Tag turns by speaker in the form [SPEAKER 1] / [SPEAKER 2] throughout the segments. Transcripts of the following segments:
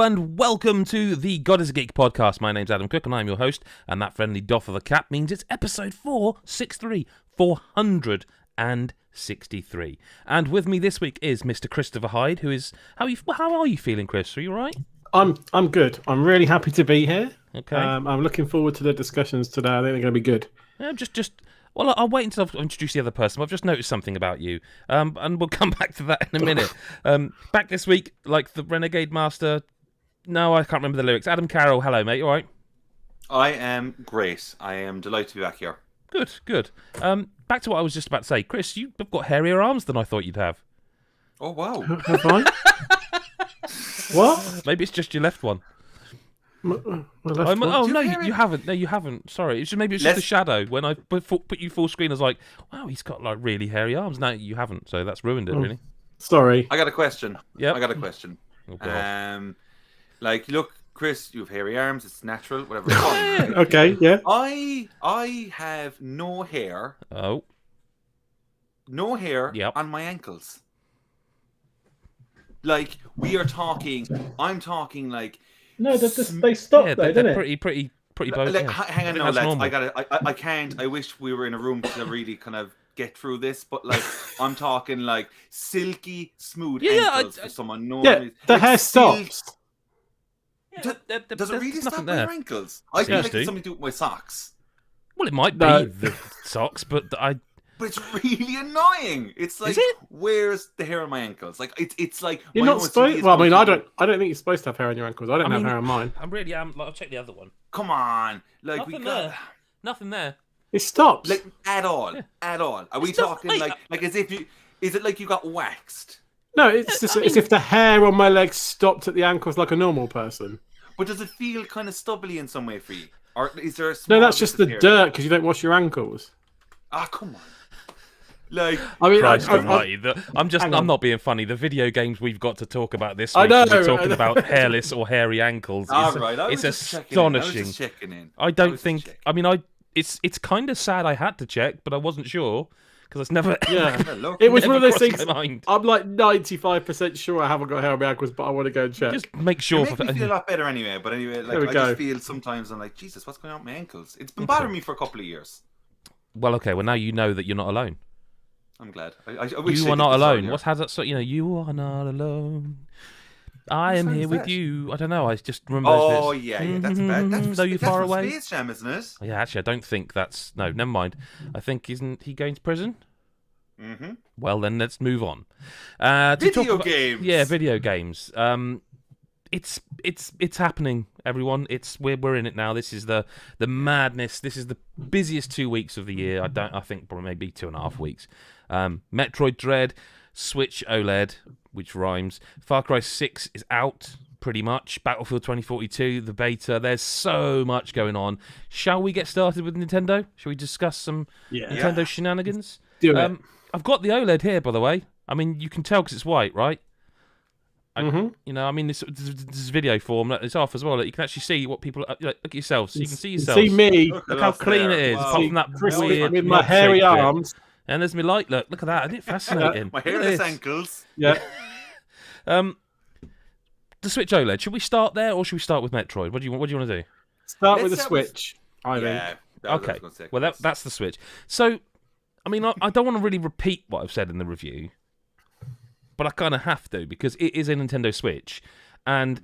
[SPEAKER 1] and welcome to the God is a Geek podcast. My name's Adam Cook and I'm your host, and that friendly doff of a cap means it's episode 463. And with me this week is Mr. Christopher Hyde, who is... How are you feeling, Chris? Are you all right?
[SPEAKER 2] I'm good. I'm really happy to be here.
[SPEAKER 1] Okay.
[SPEAKER 2] I'm looking forward to the discussions today. I think they're going to be good.
[SPEAKER 1] Yeah, Well, I'll wait until I've introduced the other person. I've just noticed something about you, and we'll come back to that in a minute. Back this week, like the Renegade Master... No, I can't remember the lyrics. Adam Carroll, hello, mate. You all right?
[SPEAKER 3] I am great. I am delighted to be back here.
[SPEAKER 1] Good. Back to what I was just about to say. Chris, you've got hairier arms than I thought you'd have.
[SPEAKER 3] Oh, wow.
[SPEAKER 2] Have I? What?
[SPEAKER 1] Maybe it's just your left one.
[SPEAKER 2] My left one?
[SPEAKER 1] Oh, no, you haven't. No, you haven't. Sorry. Maybe it's just the shadow. When I put you full screen, I was like, wow, he's got like really hairy arms. No, you haven't. So that's ruined it, really.
[SPEAKER 2] Sorry.
[SPEAKER 3] I got a question.
[SPEAKER 1] Yep.
[SPEAKER 3] I got a question.
[SPEAKER 1] Oh, God.
[SPEAKER 3] Look, Chris, you have hairy arms. It's natural. Whatever.
[SPEAKER 2] Okay, yeah.
[SPEAKER 3] I have no hair.
[SPEAKER 1] Oh.
[SPEAKER 3] No hair on my ankles. Like, I'm talking like...
[SPEAKER 2] No, they stopped though, didn't it?
[SPEAKER 1] Pretty both.
[SPEAKER 3] Like, hang on, no, lads.
[SPEAKER 1] Normal.
[SPEAKER 3] I can't. I wish we were in a room to really kind of get through this, but like, I'm talking like silky smooth ankles for someone normally.
[SPEAKER 2] Yeah, the hair stops.
[SPEAKER 3] Does it really stop
[SPEAKER 1] there.
[SPEAKER 3] my ankles? I feel like it's something to do with my socks.
[SPEAKER 1] Well, it might be the socks, but
[SPEAKER 3] But it's really annoying. It's like, where's the hair on my ankles? Like, it's like
[SPEAKER 2] you're not supposed. Well, I mean, I don't think you're supposed to have hair on your ankles. I don't have hair on mine.
[SPEAKER 1] I really am. Like, I'll check the other one.
[SPEAKER 3] Come on, like
[SPEAKER 1] Nothing there.
[SPEAKER 2] It stops.
[SPEAKER 3] Like at all. Are we talking like as if you? Is it like you got waxed?
[SPEAKER 2] No, it's just as if the hair on my legs stopped at the ankles like a normal person.
[SPEAKER 3] But does it feel kind of stubbly in some way for you? Or is there a small
[SPEAKER 2] No, that's just the dirt because you don't wash your ankles.
[SPEAKER 3] Ah, come on. Like,
[SPEAKER 2] I mean,
[SPEAKER 1] I'm not being funny. The video games we've got to talk about this week,
[SPEAKER 2] I know,
[SPEAKER 1] we're talking about hairless or hairy ankles. It's astonishing. I don't think. I mean, it's kind of sad I had to check, but I wasn't sure. Because it's never.
[SPEAKER 2] Yeah, it was one of those things. I'm like 95% sure I haven't got hair on my ankles, but I want to go and check.
[SPEAKER 1] Just make sure.
[SPEAKER 3] It makes me feel a lot better anyway. But anyway, like I just feel sometimes I'm like, Jesus, what's going on with my ankles? It's been bothering me for a couple of years.
[SPEAKER 1] Well, okay. Well, now you know that you're not alone.
[SPEAKER 3] I'm glad. I wish
[SPEAKER 1] you are not alone. What has that? So you are not alone. I am here with you. I don't know. I just remember.
[SPEAKER 3] Oh yeah, that's bad.
[SPEAKER 1] Though you're far away.
[SPEAKER 3] Space Jam, isn't it?
[SPEAKER 1] Yeah, actually, I don't think that's. No, never mind. I think isn't he going to prison?
[SPEAKER 3] Mm-hmm.
[SPEAKER 1] Well, then let's move on.
[SPEAKER 3] Video games.
[SPEAKER 1] Yeah, video games. It's happening, everyone. We're in it now. This is the madness. This is the busiest 2 weeks of the year. I think probably maybe 2.5 weeks. Metroid Dread, Switch OLED, which rhymes. Far Cry 6 is out, pretty much. Battlefield 2042, the beta. There's so much going on. Shall we get started with Nintendo? Shall we discuss some Nintendo shenanigans?
[SPEAKER 2] Do it.
[SPEAKER 1] I've got the OLED here, by the way. I mean, you can tell because it's white, right? You know, I mean, this video form, it's off as well. Like, you can actually see what people look at yourselves. So you can see yourselves.
[SPEAKER 2] See me.
[SPEAKER 1] Look how clean it is.
[SPEAKER 3] Wow.
[SPEAKER 1] Apart from that weird
[SPEAKER 2] with my hairy arms.
[SPEAKER 1] And there's my light. Look at that. Isn't it fascinating?
[SPEAKER 3] My hairless ankles.
[SPEAKER 2] Yeah.
[SPEAKER 1] The Switch OLED. Should we start there or should we start with Metroid? What do you want to do?
[SPEAKER 2] Start with the Switch. I think.
[SPEAKER 1] Okay. Well, that's the Switch. So, I mean, I don't want to really repeat what I've said in the review, but I kind of have to because it is a Nintendo Switch. And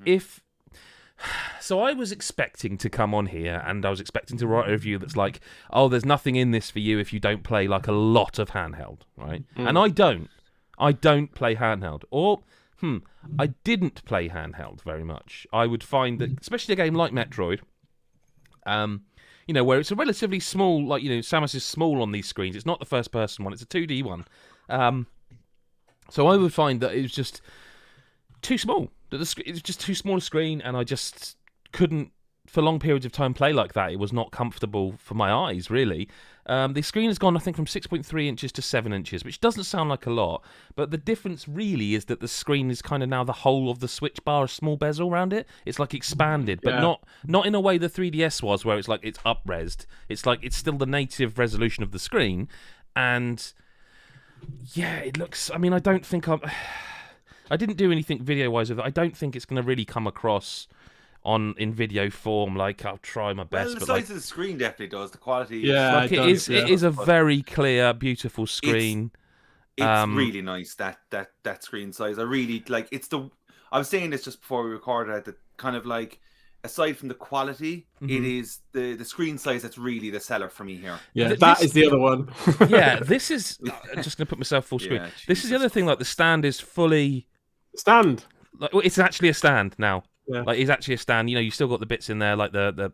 [SPEAKER 1] So I was expecting to come on here and I was expecting to write a review that's like, oh, there's nothing in this for you if you don't play like a lot of handheld, right? And I don't. I don't play handheld. Or, I didn't play handheld very much. I would find that, especially a game like Metroid, where it's a relatively small, like, Samus is small on these screens. It's not the first person one, it's a 2D one. So I would find that it was just too small. It was just too small a screen, and I just couldn't, for long periods of time, play like that. It was not comfortable for my eyes, really. The screen has gone, I think, from 6.3 inches to 7 inches, which doesn't sound like a lot, but the difference really is that the screen is kind of now the whole of the Switch bar, a small bezel around it. It's like expanded, but not in a way the 3DS was, where it's like it's up-resed. It's like it's still the native resolution of the screen, and yeah, it looks... I mean, I don't think I'm... I didn't do anything video-wise with it. I don't think it's going to really come across in video form. Like, I'll try my best.
[SPEAKER 3] Well, the
[SPEAKER 1] but
[SPEAKER 3] size of the screen definitely does. The quality.
[SPEAKER 2] Yeah,
[SPEAKER 1] it is a very clear, beautiful screen.
[SPEAKER 3] It's really nice that screen size. I really like. I was saying this just before we recorded. That kind of like, aside from the quality, it is the screen size that's really the seller for me here.
[SPEAKER 2] Yeah, that is the other one.
[SPEAKER 1] Yeah, this is. I'm just going to put myself full screen.
[SPEAKER 3] Yeah,
[SPEAKER 1] this is the other thing. Like, the stand is fully
[SPEAKER 2] stand.
[SPEAKER 1] Like, it's actually a stand now.
[SPEAKER 2] Yeah.
[SPEAKER 1] Like, it's actually a stand. You still got the bits in there, like the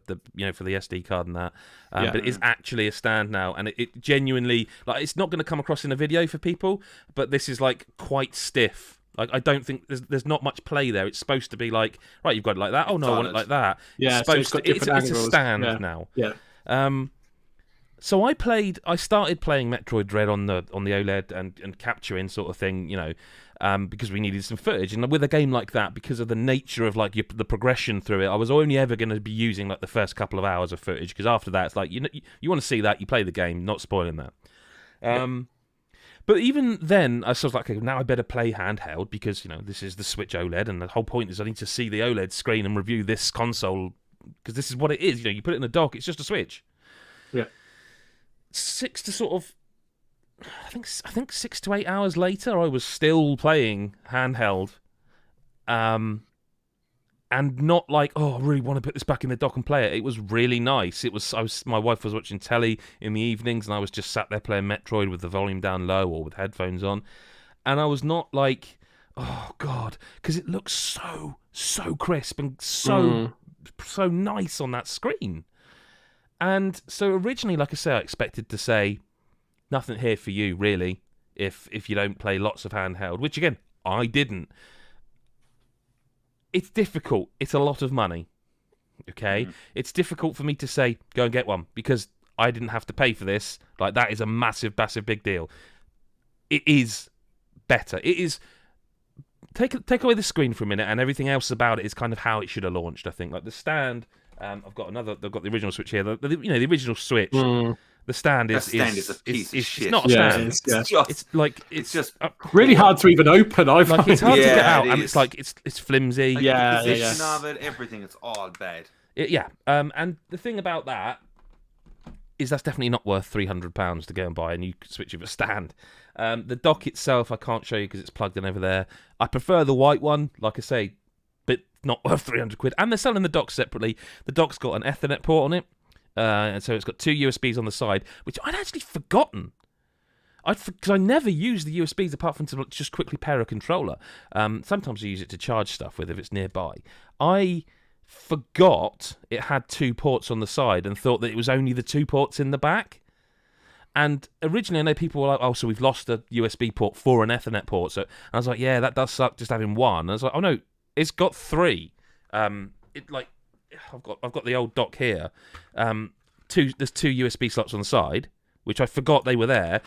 [SPEAKER 1] for the SD card and that. But it is actually a stand now, and it genuinely, like, it's not going to come across in a video for people, but this is like quite stiff. Like, I don't think there's not much play there. It's supposed to be like, right, you've got it like that. Oh no, I want it like that.
[SPEAKER 2] Yeah,
[SPEAKER 1] it's a stand now.
[SPEAKER 2] Yeah.
[SPEAKER 1] So I started playing Metroid Dread on the OLED and capturing sort of thing, because we needed some footage. And with a game like that, because of the nature of like the progression through it, I was only ever going to be using like the first couple of hours of footage, because after that, it's like you want to see that, you play the game, not spoiling that. But even then, I was like, okay, now I better play handheld, because this is the Switch OLED, and the whole point is I need to see the OLED screen and review this console, because this is what it is. You put it in a dock, it's just a Switch.
[SPEAKER 2] Yeah.
[SPEAKER 1] I think 6 to 8 hours later, I was still playing handheld, and not like, oh, I really want to put this back in the dock and play it. It was really nice. My wife was watching telly in the evenings, and I was just sat there playing Metroid with the volume down low or with headphones on, and I was not like, oh god, because it looks so crisp and so nice on that screen. And so originally, like I say, I expected to say, nothing here for you, really, if you don't play lots of handheld, which, again, I didn't. It's difficult. It's a lot of money, okay? It's difficult for me to say, go and get one, because I didn't have to pay for this. Like, that is a massive, massive big deal. It is better. It is... Take away the screen for a minute, and everything else about it is kind of how it should have launched, I think. Like, the stand... I've got the original Switch here. The original Switch. The stand is
[SPEAKER 3] a piece of shit.
[SPEAKER 1] It's not a stand. It's just
[SPEAKER 2] really hard to even open. I find
[SPEAKER 1] it's hard to get out, and it's like it's flimsy.
[SPEAKER 3] Like, the position of it, everything, it's all bad.
[SPEAKER 1] And the thing about that is that's definitely not worth £300 to go and buy a new Switch with a stand. The dock itself, I can't show you because it's plugged in over there. I prefer the white one, like I say, but not worth £300. And they're selling the dock separately. The dock's got an Ethernet port on it, and so it's got 2 USBs on the side, which I'd actually forgotten. Because I never use the USBs apart from to just quickly pair a controller. Sometimes I use it to charge stuff with if it's nearby. I forgot it had 2 ports on the side and thought that it was only the 2 ports in the back. And originally, I know people were like, oh, so we've lost a USB port for an Ethernet port. So, and I was like, yeah, that does suck just having one. And I was like, oh no, it's got 3. I've got the old dock here. There's 2 USB slots on the side, which I forgot they were there.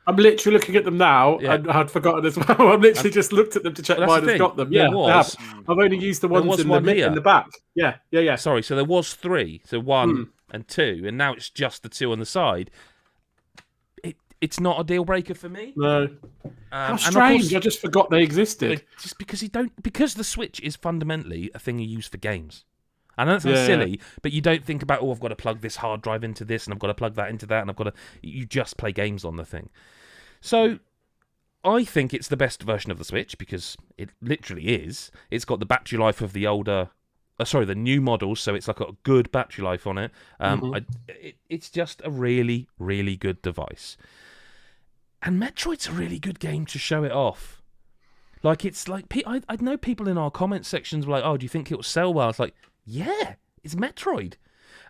[SPEAKER 2] I'm literally looking at them now, and I'd forgotten as well. I've literally just looked at them to check mine has got them. Yeah, I've only used the ones in the back. Yeah.
[SPEAKER 1] Sorry, so there was 3. So 1 and 2, and now it's just the 2 on the side. It's not a deal breaker for me.
[SPEAKER 2] No. How strange! Course, I just forgot they existed.
[SPEAKER 1] Just because the Switch is fundamentally a thing you use for games. I know that sounds silly, but you don't think about, I've got to plug this hard drive into this, and I've got to plug that into that, and I've got to... You just play games on the thing. So, I think it's the best version of the Switch, because it literally is. It's got the battery life of the the new models, so it's like a good battery life on it. It's just a really, really good device. And Metroid's a really good game to show it off. Like, it's like... I know people in our comment sections were like, oh, do you think it'll sell well? It's like, yeah, it's Metroid.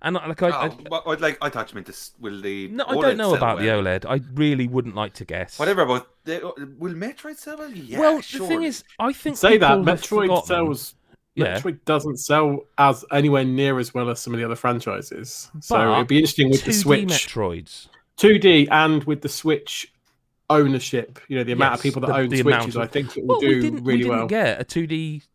[SPEAKER 1] And I
[SPEAKER 3] thought you meant this. Will the
[SPEAKER 1] no?
[SPEAKER 3] OLED
[SPEAKER 1] I don't know about
[SPEAKER 3] well?
[SPEAKER 1] the OLED. I really wouldn't like to guess.
[SPEAKER 3] Whatever about will Metroid sell well? Yeah,
[SPEAKER 1] well,
[SPEAKER 3] sure.
[SPEAKER 1] The thing is, I think
[SPEAKER 2] Metroid sells. Metroid doesn't sell as anywhere near as well as some of the other franchises. So it'd be interesting with the Switch
[SPEAKER 1] Metroids,
[SPEAKER 2] 2D, and with the Switch ownership. The amount of people that own Switches, I think it will do really well.
[SPEAKER 1] We didn't get a 2D.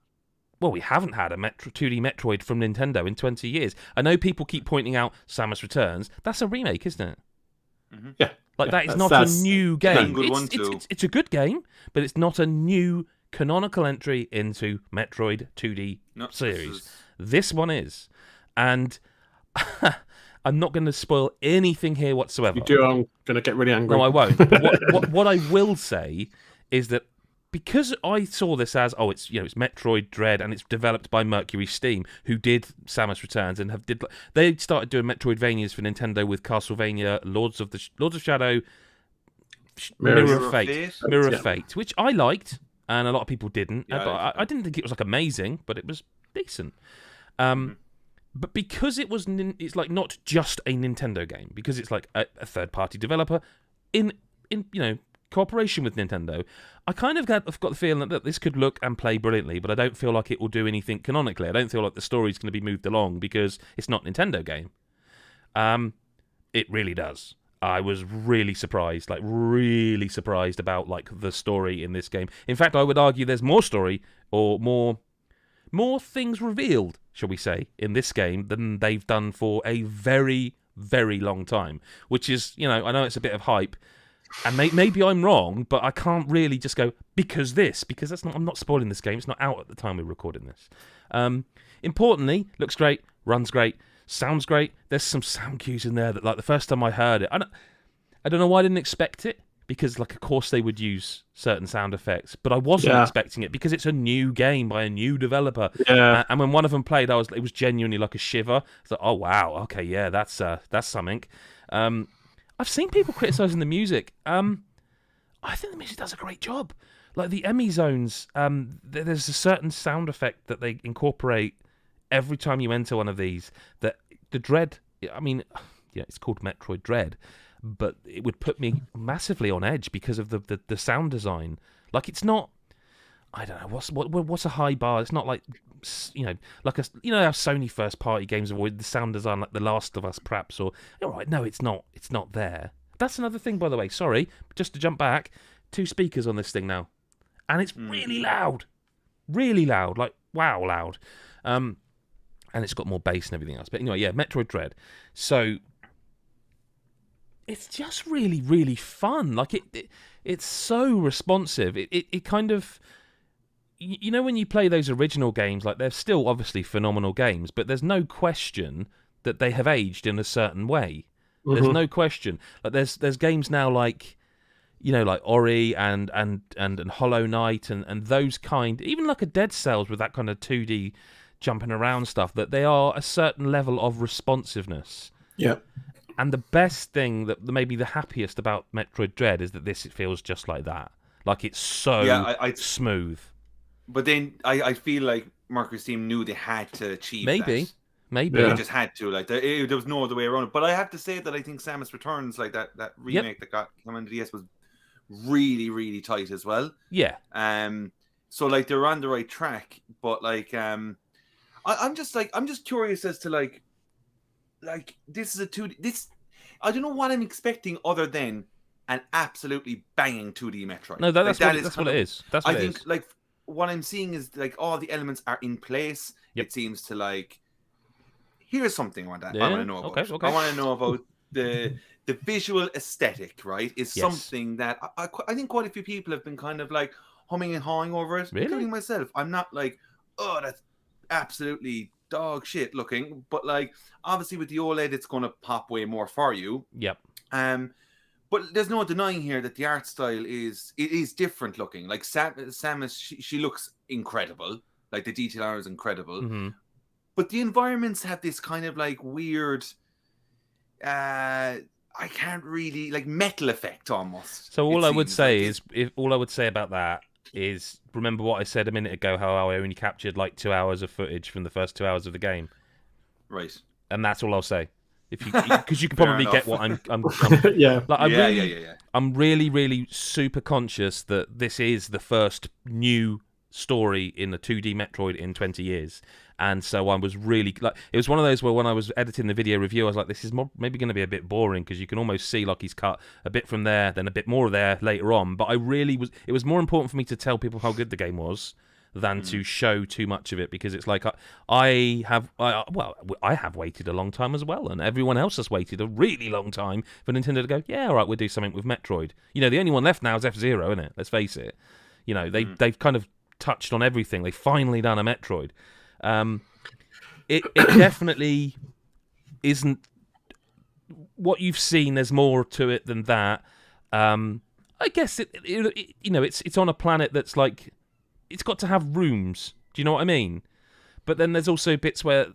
[SPEAKER 1] Well, we haven't had a 2D Metroid from Nintendo in 20 years. I know people keep pointing out Samus Returns. That's a remake, isn't it?
[SPEAKER 2] Yeah.
[SPEAKER 1] Like that is not a new game.
[SPEAKER 3] Good one too.
[SPEAKER 1] It's a good game, but it's not a new canonical entry into Metroid 2D series. This one is, and I'm not going to spoil anything here whatsoever.
[SPEAKER 2] You do, I'm going to get really angry.
[SPEAKER 1] No, I won't. But what I will say is that because I saw this as it's Metroid Dread and it's developed by Mercury Steam, who did Samus Returns and they started doing Metroidvanias for Nintendo with Castlevania, Lords of Shadow, Mirror of Fate, which I liked and a lot of people didn't. Yeah, but I didn't think it was like amazing, but it was decent. But because it's like not just a Nintendo game, because it's like a third-party developer in cooperation with Nintendo, I kind of got the feeling that this could look and play brilliantly, but I don't feel like it will do anything canonically. I don't feel like the story's going to be moved along because it's not a Nintendo game. It really does. I was really surprised about like the story in this game. In fact, I would argue there's more story or more things revealed, shall we say, in this game than they've done for a very, very long time. Which is, I know it's a bit of hype, and maybe I'm wrong, but I can't really just go because I'm not spoiling this game. It's not out at the time we're recording this. Importantly, looks great, runs great, sounds great. There's some sound cues in there that, like, the first time I heard it, I don't know why I didn't expect it, because, like, of course they would use certain sound effects, but I wasn't expecting it because it's a new game by a new developer.
[SPEAKER 2] Yeah.
[SPEAKER 1] And when one of them played, it was genuinely like a shiver. It's like, oh wow, okay, yeah, that's something. I've seen people criticizing the music. I think the music does a great job. Like the Emmy zones, there's a certain sound effect that they incorporate every time you enter one of these. That the Dread, it's called Metroid Dread, but it would put me massively on edge because of the sound design. Like it's not, I don't know, what's a high bar? It's not like, like how Sony first party games avoid the sound design like The Last of Us perhaps, or all right, no, it's not there. That's another thing, by the way. Sorry, just to jump back, 2 speakers on this thing now, and it's really loud, like wow loud, and it's got more bass and everything else. But anyway, yeah, Metroid Dread. So it's just really, really fun. Like it's so responsive. It kind of, when you play those original games, like they're still obviously phenomenal games, but there's no question that they have aged in a certain way. Mm-hmm. There's no question. Like there's games now like, like Ori and Hollow Knight and those kind, even like a Dead Cells with that kind of 2D jumping around stuff, that they are a certain level of responsiveness.
[SPEAKER 2] Yeah.
[SPEAKER 1] And the best thing, that maybe the happiest about Metroid Dread, is that it feels just like that. Like it's so smooth.
[SPEAKER 3] But then I feel like Mercury Steam knew they had to achieve that.
[SPEAKER 1] Maybe.
[SPEAKER 3] They just had to. Like there was no other way around it. But I have to say that I think Samus Returns, like that remake that got on the DS, was really, really tight as well.
[SPEAKER 1] Yeah.
[SPEAKER 3] So like they're on the right track, but like I'm just curious as to like this is a 2D. I don't know what I'm expecting other than an absolutely banging 2D Metroid.
[SPEAKER 1] No, that's what it is. That's what
[SPEAKER 3] I think like what I'm seeing is like all the elements are in place. Yep. It seems to like, here's something I want to know about. Okay. I want to know about the visual aesthetic, right? Is something that I think quite a few people have been kind of like humming and hawing over it, including myself. I'm not like, oh, that's absolutely dog shit looking, but like obviously with the OLED it's going to pop way more for you.
[SPEAKER 1] Yep.
[SPEAKER 3] But there's no denying here that the art style is different looking. Like Samus, she looks incredible. Like the detail art is incredible.
[SPEAKER 1] Mm-hmm.
[SPEAKER 3] But the environments have this kind of like weird, I can't really, like metal effect almost.
[SPEAKER 1] So all I would say about that is, remember what I said a minute ago, how I only captured like 2 hours of footage from the first 2 hours of the game.
[SPEAKER 3] Right.
[SPEAKER 1] And that's all I'll say. Because you can probably get what I'm
[SPEAKER 2] yeah.
[SPEAKER 1] Like, I'm really, really super conscious that this is the first new story in a 2D Metroid in 20 years. And so I was really, like, it was one of those where when I was editing the video review, I was like, this is maybe going to be a bit boring, because you can almost see like he's cut a bit from there, then a bit more there later on. But it was more important for me to tell people how good the game was than to show too much of it, because it's like I have waited a long time as well, and everyone else has waited a really long time for Nintendo to go, yeah, all right, we'll do something with Metroid. The only one left now is F-Zero, isn't it? Let's face it. They've kind of touched on everything. They've finally done a Metroid. It definitely isn't what you've seen. There's more to it than that. I guess it's on a planet that's like, it's got to have rooms. Do you know what I mean? But then there's also bits where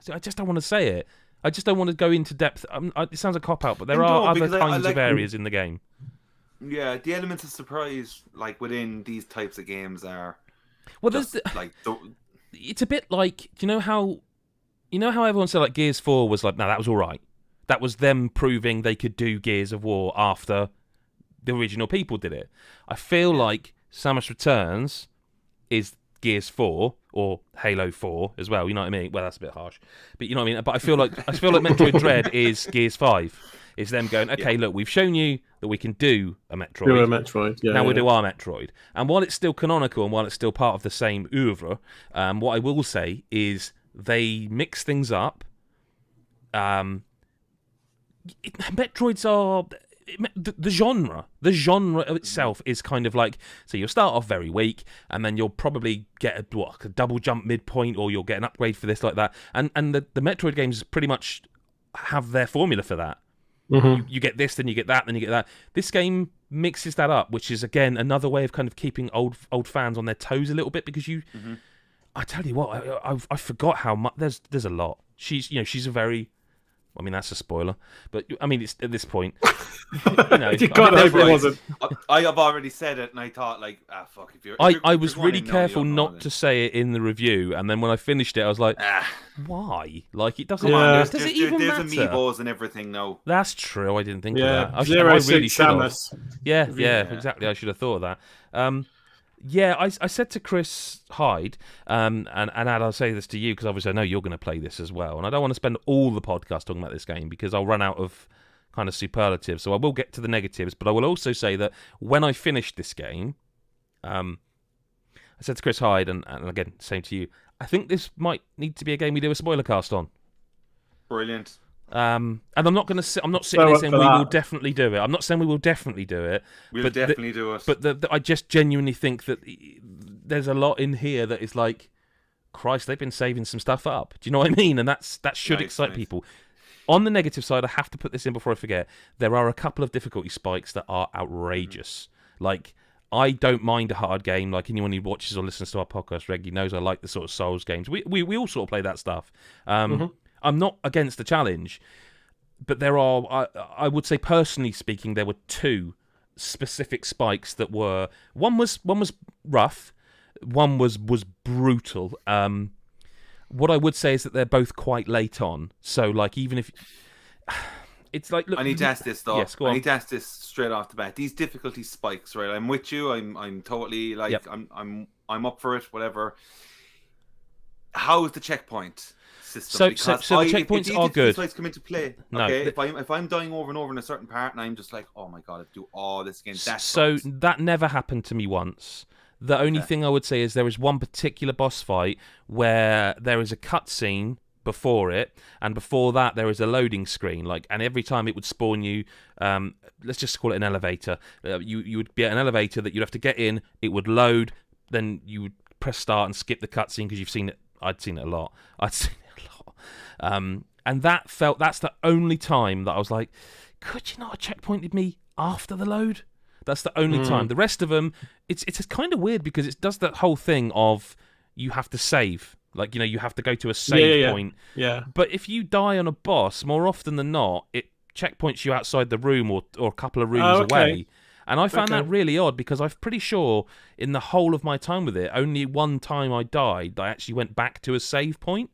[SPEAKER 1] I just don't want to say it. I just don't want to go into depth. It sounds a cop out, but there are other kinds of areas in the game.
[SPEAKER 3] Yeah, the elements of surprise, like within these types of games, are
[SPEAKER 1] it's a bit like, you know how everyone said like Gears 4 was like, no, that was all right. That was them proving they could do Gears of War after the original people did it. I feel like Samus Returns is Gears 4 or Halo 4 as well. You know what I mean? Well, that's a bit harsh, but you know what I mean. But I feel like Metroid Dread is Gears 5. It's them going, okay, look, we've shown you that we can do a Metroid.
[SPEAKER 2] Do a Metroid, yeah.
[SPEAKER 1] Now we'll do our Metroid. And while it's still canonical and while it's still part of the same oeuvre, what I will say is they mix things up. Metroids are... The genre itself is kind of like, so you'll start off very weak, and then you'll probably get a double jump midpoint, or you'll get an upgrade for this, like that. And the Metroid games pretty much have their formula for that. Mm-hmm. You get this, then you get that, then you get that. This game mixes that up, which is again another way of kind of keeping old fans on their toes a little bit, because you. Mm-hmm. I tell you what, I forgot how much there's a lot. She's a very. I mean, that's a spoiler, but I mean, it's at this point.
[SPEAKER 2] You can't hope it wasn't.
[SPEAKER 3] I have already said it, and I thought, like, fuck.
[SPEAKER 1] I was really careful not to say it in the review, and then when I finished it, I was like, why? Like, it doesn't. Does it even matter?
[SPEAKER 3] There's amiibos and everything now.
[SPEAKER 1] That's true. I didn't think of that. I
[SPEAKER 2] really should have.
[SPEAKER 1] Yeah, exactly. I should have thought of that. Yeah, I said to Chris Hyde, and Ad, I'll say this to you because obviously I know you're going to play this as well, and I don't want to spend all the podcast talking about this game because I'll run out of kind of superlatives, so I will get to the negatives, but I will also say that when I finished this game, I said to Chris Hyde, and again, same to you, I think this might need to be a game we do a spoiler cast on.
[SPEAKER 3] Brilliant.
[SPEAKER 1] And I'm not sitting here saying we will definitely do it. I'm not saying we will definitely do it.
[SPEAKER 3] We'll definitely do it.
[SPEAKER 1] But I just genuinely think that there's a lot in here that is like, Christ, they've been saving some stuff up. Do you know what I mean? And that should excite people. On the negative side, I have to put this in before I forget. There are a couple of difficulty spikes that are outrageous. Like, I don't mind a hard game. Like, anyone who watches or listens to our podcast regularly knows I like the sort of Souls games. We all sort of play that stuff. I'm not against the challenge, but there are, I would say personally speaking, there were two specific spikes that were, one was rough, one was brutal. What I would say is that they're both quite late on. So like, even if it's like, look,
[SPEAKER 3] I need to ask this though.
[SPEAKER 1] Yes, go on.
[SPEAKER 3] I need to ask this straight off the bat. These difficulty spikes, right? I'm with you. I'm totally like, yep. I'm up for it. Whatever. How is the checkpoint system?
[SPEAKER 1] So the checkpoints are good.
[SPEAKER 3] Spikes come into play.
[SPEAKER 1] No,
[SPEAKER 3] okay, if I'm dying over and over in a certain part, and I'm just like, oh my god, I have to do all this again.
[SPEAKER 1] That never happened to me once. The only thing I would say is there is one particular boss fight where there is a cutscene before it, and before that there is a loading screen. Like, and every time it would spawn you, let's just call it an elevator. You would be at an elevator that you'd have to get in. It would load, then you would press start and skip the cutscene because you've seen it. I'd seen it a lot. And that's the only time that I was like, could you not have checkpointed me after the load? That's the only time. The rest of them, it's kind of weird because it does that whole thing of you have to save. Like, you know, you have to go to a save point.
[SPEAKER 2] Yeah.
[SPEAKER 1] But if you die on a boss, more often than not, it checkpoints you outside the room or a couple of rooms away. And I found that really odd because I'm pretty sure in the whole of my time with it, only one time I died, I actually went back to a save point.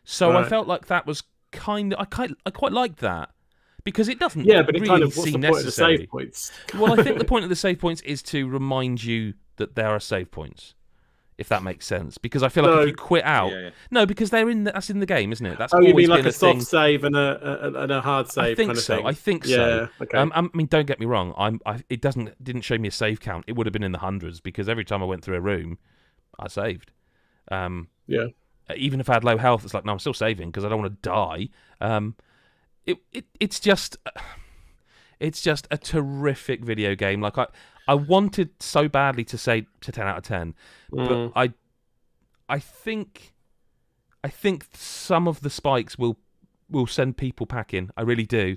[SPEAKER 1] So I felt like that was I quite liked that. Because it doesn't
[SPEAKER 2] but it
[SPEAKER 1] really
[SPEAKER 2] kind of, what's
[SPEAKER 1] seem
[SPEAKER 2] the point
[SPEAKER 1] necessary.
[SPEAKER 2] of the save points?
[SPEAKER 1] Well, I think the point of the save points is to remind you that there are save points, if that makes sense. Because I feel like if you quit out... No, because that's in the game, isn't it? That's
[SPEAKER 2] you mean like a soft save and a hard save
[SPEAKER 1] I think
[SPEAKER 2] kind of
[SPEAKER 1] so.
[SPEAKER 2] thing?
[SPEAKER 1] I think so. Okay. I mean, don't get me wrong. It didn't show me a save count. It would have been in the hundreds because every time I went through a room, I saved.
[SPEAKER 2] Yeah.
[SPEAKER 1] Even if I had low health, it's like, no, I'm still saving because I don't want to die. It's just a terrific video game. Like I wanted so badly to say to 10 out of 10, but I think some of the spikes will send people packing. I really do.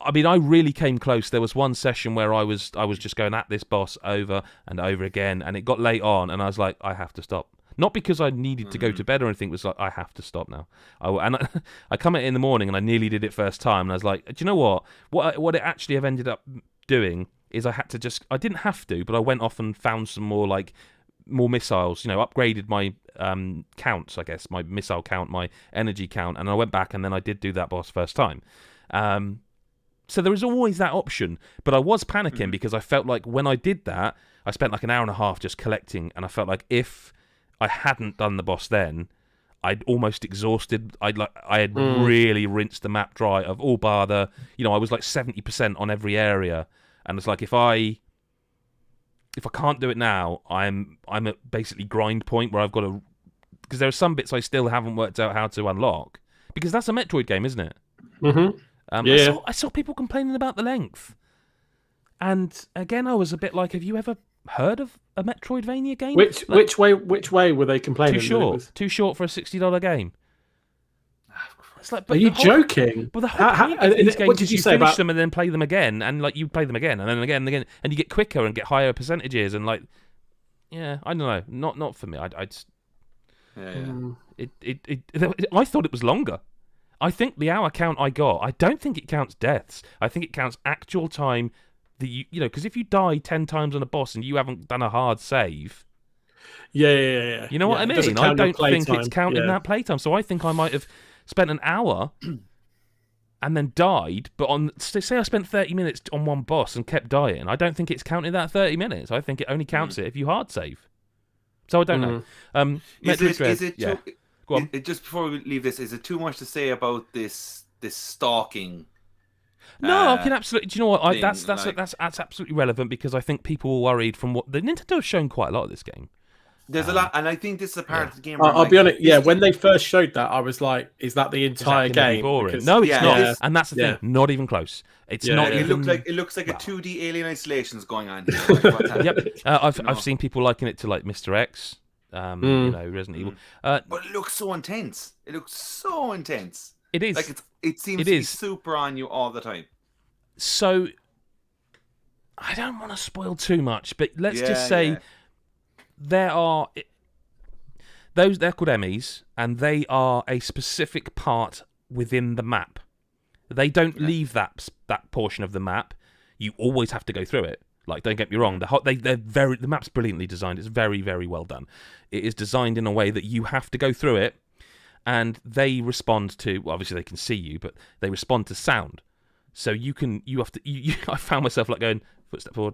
[SPEAKER 1] I mean, I really came close. There was one session where I was just going at this boss over and over again, and it got late on, and I was like, I have to stop. Not because I needed to go to bed or anything. It was like, I have to stop now. I come in the morning, and I nearly did it first time, and I was like, do you know what? What it actually have ended up doing is I didn't have to, but I went off and found some more missiles, upgraded my counts, I guess, my missile count, my energy count, and I went back and then I did do that boss first time. So there is always that option, but I was panicking because I felt like when I did that, I spent like an hour and a half just collecting, and I felt like if I hadn't done the boss then, I'd almost exhausted. I had really rinsed the map dry of all bar the, I was like 70% on every area, and it's like if I can't do it now, I'm at basically grind point where I've got to, because there are some bits I still haven't worked out how to unlock, because that's a Metroid game, isn't it?
[SPEAKER 2] Mm-hmm.
[SPEAKER 1] I saw people complaining about the length, and again, I was a bit like, have you ever heard of a Metroidvania game?
[SPEAKER 2] Which way were they complaining?
[SPEAKER 1] Too short for a $60 game. It's like,
[SPEAKER 2] are you joking?
[SPEAKER 1] But the whole point of these games
[SPEAKER 2] what did you say
[SPEAKER 1] finish
[SPEAKER 2] about
[SPEAKER 1] them and then play them again, and like you play them again and then again and again, and you get quicker and get higher percentages, and like, yeah, I don't know, not for me. I thought it was longer. I think the hour count I got, I don't think it counts deaths. I think it counts actual time that because if you die 10 times on a boss and you haven't done a hard save,
[SPEAKER 2] yeah.
[SPEAKER 1] You know what I mean? I don't think it's counting that playtime. So I think I might have spent an hour and then died, but say I spent 30 minutes on one boss and kept dying, I don't think it's counted that 30 minutes. I think it only counts it if you hard save. So I don't know.
[SPEAKER 3] Is it
[SPEAKER 1] yeah. Go on.
[SPEAKER 3] Just before we leave this, is it too much to say about this stalking?
[SPEAKER 1] No, I can absolutely. Do you know what? That's absolutely relevant, because I think people were worried from what the Nintendo has shown quite a lot of this game.
[SPEAKER 3] There's a lot, and I think this is a part of the game.
[SPEAKER 2] I'll be honest. Yeah, when they first showed that, I was like, "Is that the entire game?"
[SPEAKER 1] Because, no, it's not, and that's the thing. Not even close. It's not.
[SPEAKER 3] It looks like a 2D Alien Isolation's going on here.
[SPEAKER 1] Yep. I've seen people liken it to like Mr. X. Resident Evil.
[SPEAKER 3] But it looks so intense. It is. Like it seems to be super on you all the time.
[SPEAKER 1] So I don't want to spoil too much, but let's just say they're called Emmys, and they are a specific part within the map. They don't leave that portion of the map. You always have to go through it. Like, don't get me wrong, the map's brilliantly designed. It's very, very well done. It is designed in a way that you have to go through it, and they respond to, well, obviously they can see you, but they respond to sound. So I found myself like going footstep forward,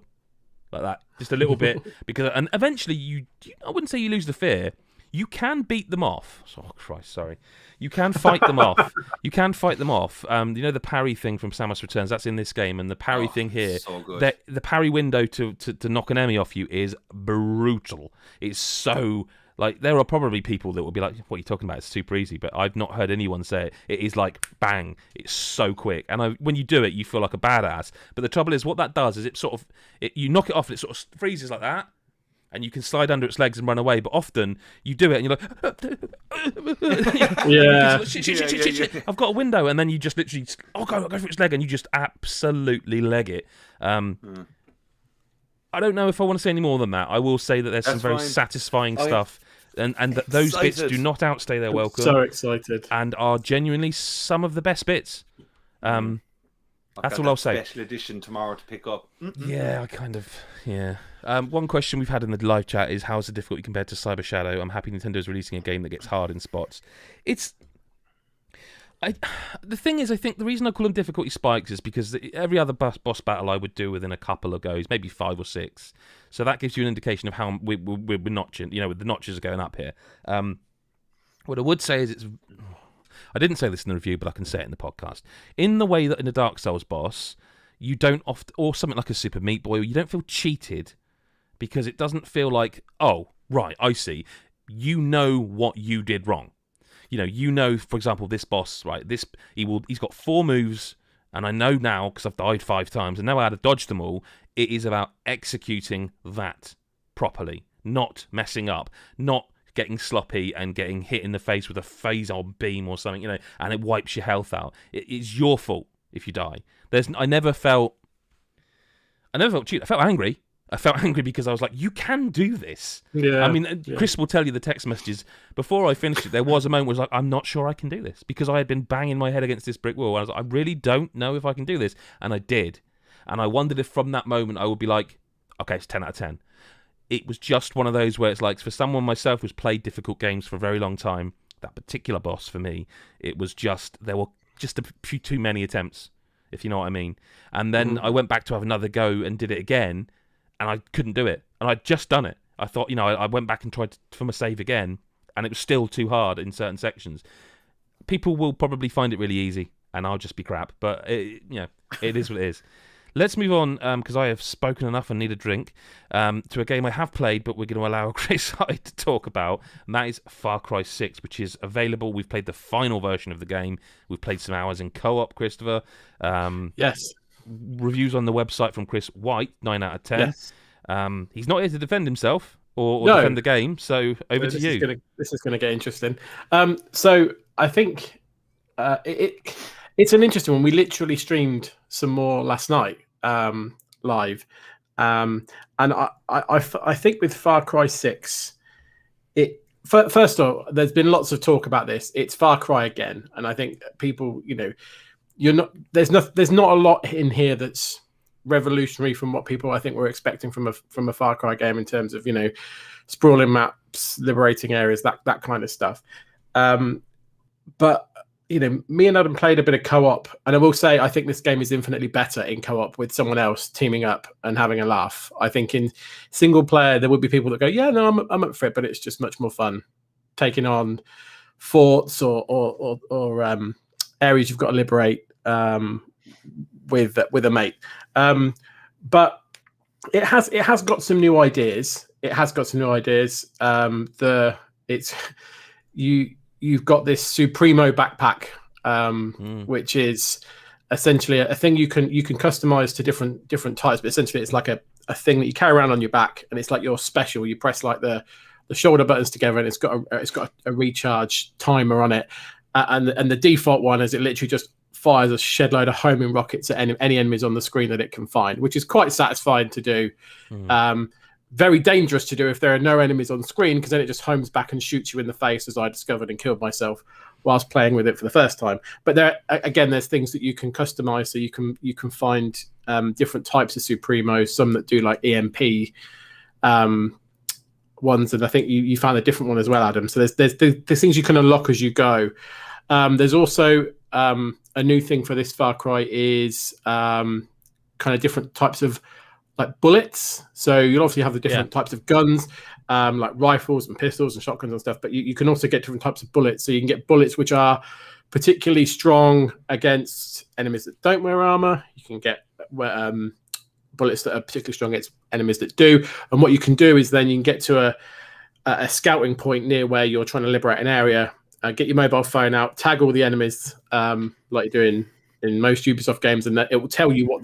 [SPEAKER 1] like that, just a little bit, and eventually I wouldn't say you lose the fear. You can beat them off. Oh Christ, sorry. You can fight them off. The parry thing from Samus Returns, that's in this game, and the parry thing here,
[SPEAKER 3] so good.
[SPEAKER 1] The parry window to knock an enemy off you is brutal. It's so, like, there are probably people that will be like, what are you talking about? It's super easy, but I've not heard anyone say it. It is like, bang, it's so quick. And when you do it, you feel like a badass. But the trouble is, what that does is you knock it off and it sort of freezes like that, and you can slide under its legs and run away. But often you do it and you're like, shit. I've got a window, and then you just literally, go for its leg, and you just absolutely leg it. I don't know if I want to say any more than that. I will say that there's some very satisfying stuff, and that those bits do not outstay their welcome.
[SPEAKER 2] So excited,
[SPEAKER 1] and are genuinely some of the best bits. That's all I'll say.
[SPEAKER 3] Special edition tomorrow to pick up.
[SPEAKER 1] Yeah, one question we've had in the live chat is, how's the difficulty compared to Cyber Shadow? I'm happy Nintendo's releasing a game that gets hard in spots. The thing is, I think the reason I call them difficulty spikes is because every other boss battle I would do within a couple of goes, maybe 5 or 6. So that gives you an indication of how we're notching. The notches are going up here. What I would say is I didn't say this in the review, but I can say it in the podcast. In the way that in a Dark Souls boss, you don't or something like a Super Meat Boy, you don't feel cheated because it doesn't feel like, oh, right, I see. You know what you did wrong. For example, this boss, right? He's got 4 moves, and I know now because I've died 5 times and know how to dodge them all. It is about executing that properly, not messing up, not getting sloppy and getting hit in the face with a phasor beam or something, and it wipes your health out. It's your fault if you die. I never felt cheated. I felt angry. I felt angry because I was like, you can do this.
[SPEAKER 2] Yeah.
[SPEAKER 1] I mean, Chris will tell you the text messages. Before I finished it, there was a moment where I was like, I'm not sure I can do this, because I had been banging my head against this brick wall. And I was like, I really don't know if I can do this. And I did. And I wondered if from that moment I would be like, okay, it's 10 out of 10. It was just one of those where it's like, for someone myself who's played difficult games for a very long time, that particular boss for me, it was just, there were just a few too many attempts, if you know what I mean. And then I went back to have another go and did it again, and I couldn't do it. And I'd just done it. I thought, I went back and tried for my save again, and it was still too hard in certain sections. People will probably find it really easy, and I'll just be crap. But, it is what it is. Let's move on, because I have spoken enough and need a drink, to a game I have played, but we're going to allow Chris Hyde to talk about, and that is Far Cry 6, which is available. We've played the final version of the game. We've played some hours in co-op, Christopher.
[SPEAKER 2] Yes.
[SPEAKER 1] Reviews on the website from Chris White, 9 out of 10.
[SPEAKER 2] Yes.
[SPEAKER 1] He's not here to defend himself or
[SPEAKER 2] No.
[SPEAKER 1] defend the game, so over to you.
[SPEAKER 2] This is going to get interesting. So I think it's an interesting one. We literally streamed some more last night live, and I think with Far Cry 6, first of all, there's been lots of talk about this. It's Far Cry again, and I think people, there's not a lot in here that's revolutionary from what people I think were expecting from a Far Cry game in terms of sprawling maps, liberating areas, that kind of stuff. But me and Adam played a bit of co-op, and I will say I think this game is infinitely better in co-op with someone else teaming up and having a laugh. I think in single player there would be people that go, yeah, no, I'm up for it, but it's just much more fun taking on forts or areas you've got to liberate with a mate. But it has got some new ideas. You've got this Supremo backpack, which is essentially a thing you can customize to different types. But essentially, it's like a thing that you carry around on your back, and it's like your special. You press like the shoulder buttons together, and it's got a recharge timer on it. And the default one is it literally just fires a shed load of homing rockets at any enemies on the screen that it can find, which is quite satisfying to do. Very dangerous to do if there are no enemies on screen, because then it just homes back and shoots you in the face, as I discovered and killed myself whilst playing with it for the first time. But there's things that you can customize, so you can find different types of Supremos, some that do like EMP ones, and I think you found a different one as well, Adam. So there's things you can unlock as you go. There's also a new thing for this Far Cry is kind of different types of like bullets. So you'll obviously have the different types of guns, like rifles and pistols and shotguns and stuff, but you can also get different types of bullets. So you can get bullets which are particularly strong against enemies that don't wear armor. You can get bullets that are particularly strong against enemies that do. And what you can do is then you can get to a scouting point near where you're trying to liberate an area, get your mobile phone out, tag all the enemies like you do in most Ubisoft games, and it will tell you what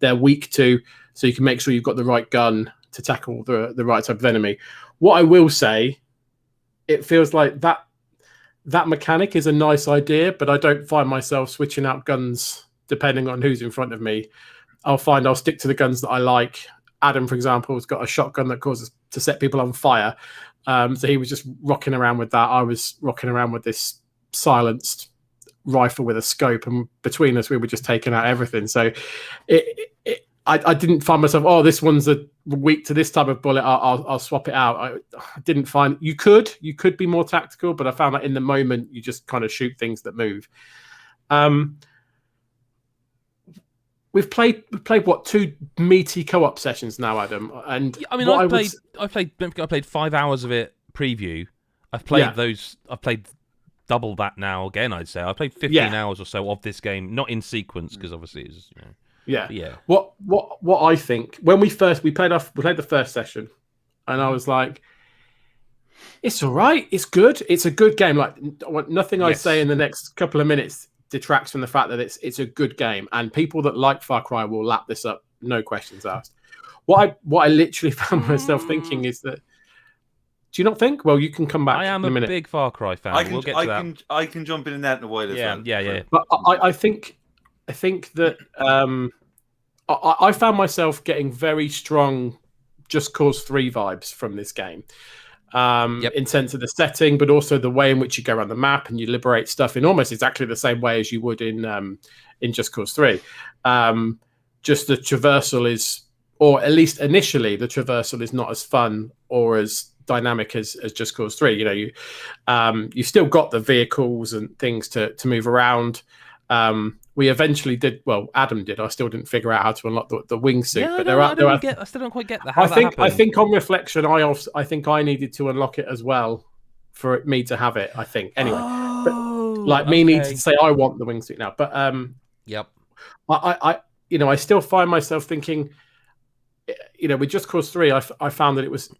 [SPEAKER 2] they're weak to, so you can make sure you've got the right gun to tackle the right type of enemy. What I will say, it feels like that mechanic is a nice idea, but I don't find myself switching out guns depending on who's in front of me. I'll stick to the guns that I like. Adam, for example, has got a shotgun that causes to set people on fire. So he was just rocking around with that. I was rocking around with this silenced rifle with a scope, and between us, we were just taking out everything. So I didn't find myself, this one's weak to this type of bullet, I'll swap it out. I didn't find you could be more tactical, but I found that in the moment you just kind of shoot things that move. We've played what, 2 meaty co-op sessions now, Adam. And
[SPEAKER 1] I mean, I played 5 hours of it preview. I've played double that now again. I'd say I played 15 hours or so of this game, not in sequence because obviously it's
[SPEAKER 2] Yeah.
[SPEAKER 1] But yeah.
[SPEAKER 2] What I think when we played the first session, and I was like, it's all right. It's good. It's a good game. Like nothing I say in the next couple of minutes detracts from the fact that it's a good game, and people that like Far Cry will lap this up, no questions asked. What I literally found myself thinking is that. Do you not think? Well, you can come back.
[SPEAKER 1] I am
[SPEAKER 2] in a minute.
[SPEAKER 1] big Far Cry fan. We'll get to that.
[SPEAKER 3] I can jump in that in a while as well.
[SPEAKER 1] Yeah.
[SPEAKER 2] But I think that I found myself getting very strong Just Cause 3 vibes from this game. In sense of the setting, but also the way in which you go around the map and you liberate stuff in almost exactly the same way as you would in Just Cause 3. Just the traversal is, or at least initially, the traversal is not as fun or as dynamic as Just Cause 3. You know, you still got the vehicles and things to move around. We eventually did. Well, Adam did. I still didn't figure out how to unlock the wingsuit.
[SPEAKER 1] Yeah,
[SPEAKER 2] but
[SPEAKER 1] I still don't quite get that.
[SPEAKER 2] I think on reflection, I think I needed to unlock it as well for me to have it. I think anyway. Me needing to say I want the wingsuit now. But I still find myself thinking, with Just Cause 3, I found that it was,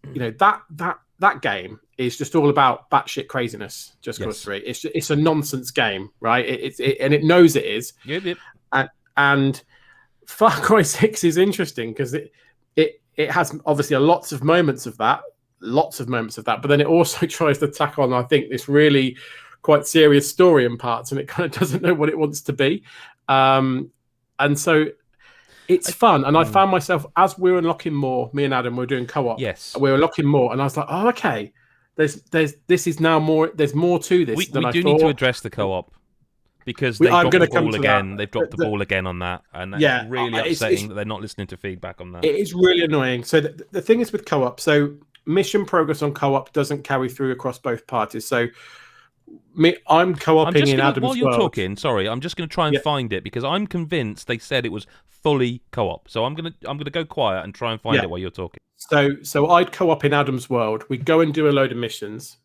[SPEAKER 2] that game is just all about batshit craziness. Just Cause 3, it's a nonsense game, right? It knows it is.
[SPEAKER 1] Yep.
[SPEAKER 2] And Far Cry 6 is interesting because it has obviously lots of moments of that, but then it also tries to tack on, I think, this really quite serious story in parts, and it kind of doesn't know what it wants to be. And so it's fun, and I found myself, as we were unlocking more, me and Adam were doing co-op.
[SPEAKER 1] Yes,
[SPEAKER 2] we were unlocking more, and I was like, "Oh, okay. There's more to this."
[SPEAKER 1] We
[SPEAKER 2] than
[SPEAKER 1] do need to address the co-op because they've dropped the ball again. They've dropped the ball again on that, and that's really upsetting that they're not listening to feedback on that.
[SPEAKER 2] It is really annoying. So the thing is with co-op, so mission progress on co-op doesn't carry through across both parties. So I'm co-oping in Adam's
[SPEAKER 1] while you're
[SPEAKER 2] world.
[SPEAKER 1] talking, sorry, I'm just going to try and find it because I'm convinced they said it was fully co-op. So I'm gonna go quiet and try and find it while you're talking.
[SPEAKER 2] So I'd co-op in Adam's world. We'd go and do a load of missions,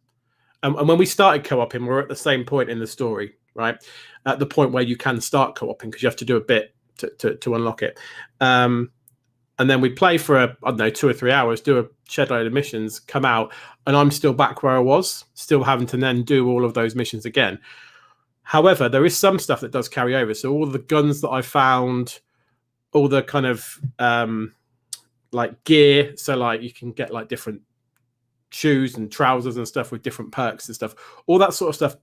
[SPEAKER 2] and when we started co-oping, we're at the same point in the story, right? At the point where you can start co-oping because you have to do a bit to unlock it. And then we play for 2 or 3 hours, do a shed load of missions, come out, and I'm still back where I was, still having to then do all of those missions again. However, there is some stuff that does carry over. So all the guns that I found, all the kind of gear, so you can get different shoes and trousers and stuff with different perks and stuff. All that sort of stuff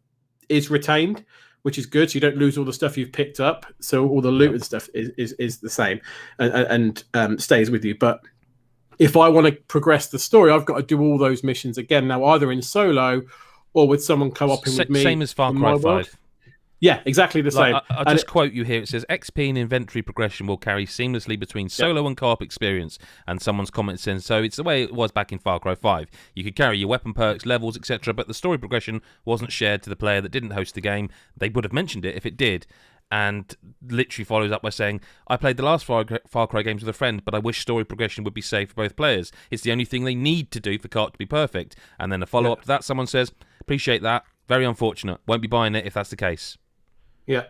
[SPEAKER 2] is retained, which is good. So you don't lose all the stuff you've picked up. So all the loot and stuff is the same and stays with you. But if I want to progress the story, I've got to do all those missions again now, either in solo or with someone co-oping with me.
[SPEAKER 1] Same as Far Cry 5.
[SPEAKER 2] Yeah, exactly the same.
[SPEAKER 1] I'll just quote you here. It says, XP and inventory progression will carry seamlessly between solo and co-op experience. And someone's comment saying, so it's the way it was back in Far Cry 5. You could carry your weapon perks, levels, etc., but the story progression wasn't shared to the player that didn't host the game. They would have mentioned it if it did. And literally follows up by saying, I played the last Far Cry games with a friend, but I wish story progression would be saved for both players. It's the only thing they need to do for co-op to be perfect. And then a follow-up to that, someone says, appreciate that. Very unfortunate. Won't be buying it if that's the case.
[SPEAKER 2] Yeah.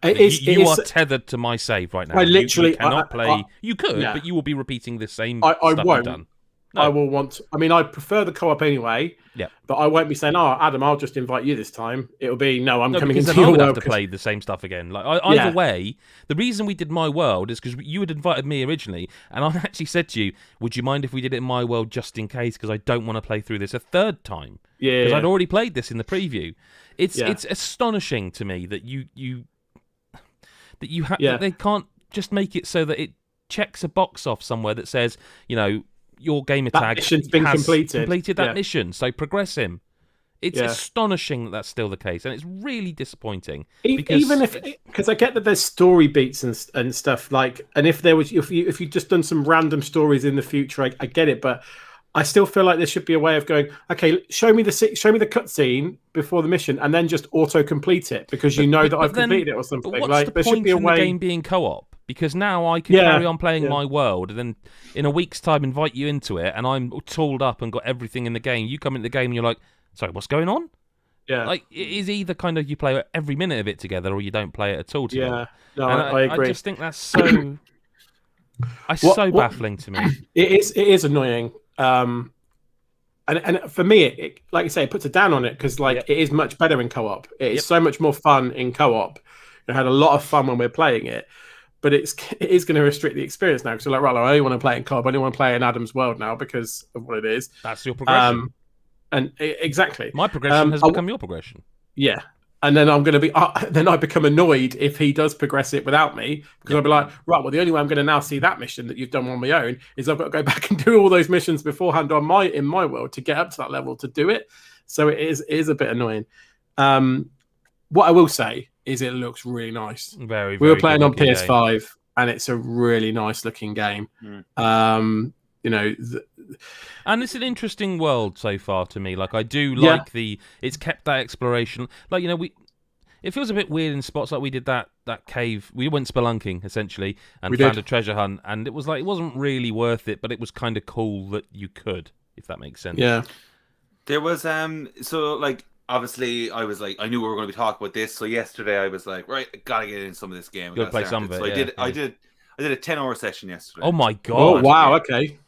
[SPEAKER 1] You are tethered to my save right now. You cannot play. You could,
[SPEAKER 2] yeah.
[SPEAKER 1] But you will be repeating the same
[SPEAKER 2] I
[SPEAKER 1] stuff
[SPEAKER 2] won't.
[SPEAKER 1] you've done. No.
[SPEAKER 2] I will want. I prefer the co-op anyway.
[SPEAKER 1] Yeah.
[SPEAKER 2] But I won't be saying, "Oh, Adam, I'll just invite you this time." It'll be, "No, I'm coming into
[SPEAKER 1] your world." I would have to
[SPEAKER 2] because...
[SPEAKER 1] play the same stuff again. Either way, the reason we did my world is because you had invited me originally, and I actually said to you, "Would you mind if we did it in my world just in case? Because I don't want to play through this a third time."
[SPEAKER 2] Yeah.
[SPEAKER 1] Because I'd already played this in the preview. It's astonishing to me that that they can't just make it so that it checks a box off somewhere that says, your gamer tag
[SPEAKER 2] mission's been
[SPEAKER 1] completed that mission, so progress him. It's astonishing that that's still the case, and it's really disappointing.
[SPEAKER 2] Because I get that there's story beats and stuff and if you just done some random stories in the future, I get it, but I still feel like there should be a way of going, okay, show me the cutscene before the mission, and then just auto complete it because that I've completed it or something.
[SPEAKER 1] But what's the point in the game being co-op? Because now I can carry on playing my world, and then in a week's time invite you into it, and I'm tooled up and got everything in the game. You come into the game and you're like, sorry, what's going on?
[SPEAKER 2] Yeah.
[SPEAKER 1] Like, it is either kind of you play every minute of it together, or you don't play it at all together.
[SPEAKER 2] Yeah. No,
[SPEAKER 1] And
[SPEAKER 2] I agree.
[SPEAKER 1] I just think that's so... so baffling to me.
[SPEAKER 2] It is annoying. And for me, it like you say, it puts a down on it because it is much better in co-op. It is so much more fun in co-op. I had a lot of fun when we're playing it, but it is going to restrict the experience now because we're like, right, I only want to play in co-op. I only want to play in Adam's world now because of what it is.
[SPEAKER 1] That's your progression.
[SPEAKER 2] Exactly.
[SPEAKER 1] My progression has become your progression.
[SPEAKER 2] Yeah. And then I'm going to be, then I become annoyed if he does progress it without me, because I'll be like, right, well, the only way I'm going to now see that mission that you've done on my own is I've got to go back and do all those missions beforehand in my world to get up to that level to do it. So it is a bit annoying. What I will say is it looks really nice.
[SPEAKER 1] Very, very
[SPEAKER 2] we were playing on
[SPEAKER 1] good-looking
[SPEAKER 2] PS5
[SPEAKER 1] game.
[SPEAKER 2] and it's a really nice looking game. You know,
[SPEAKER 1] and it's an interesting world so far to me. Like, I do like it's kept that exploration. Like, you know, it feels a bit weird in spots like we did that cave. We went spelunking essentially and found a treasure hunt, and it was like, it wasn't really worth it, but it was kind of cool that you could, if that makes sense.
[SPEAKER 2] Yeah.
[SPEAKER 3] There was so like, obviously I was like, I knew we were going to be talking about this, so yesterday I was like, right, I gotta get in some of this game.
[SPEAKER 1] Gotta play some of it.
[SPEAKER 3] So I did a 10-hour session yesterday.
[SPEAKER 1] Oh my god.
[SPEAKER 2] Oh wow, okay.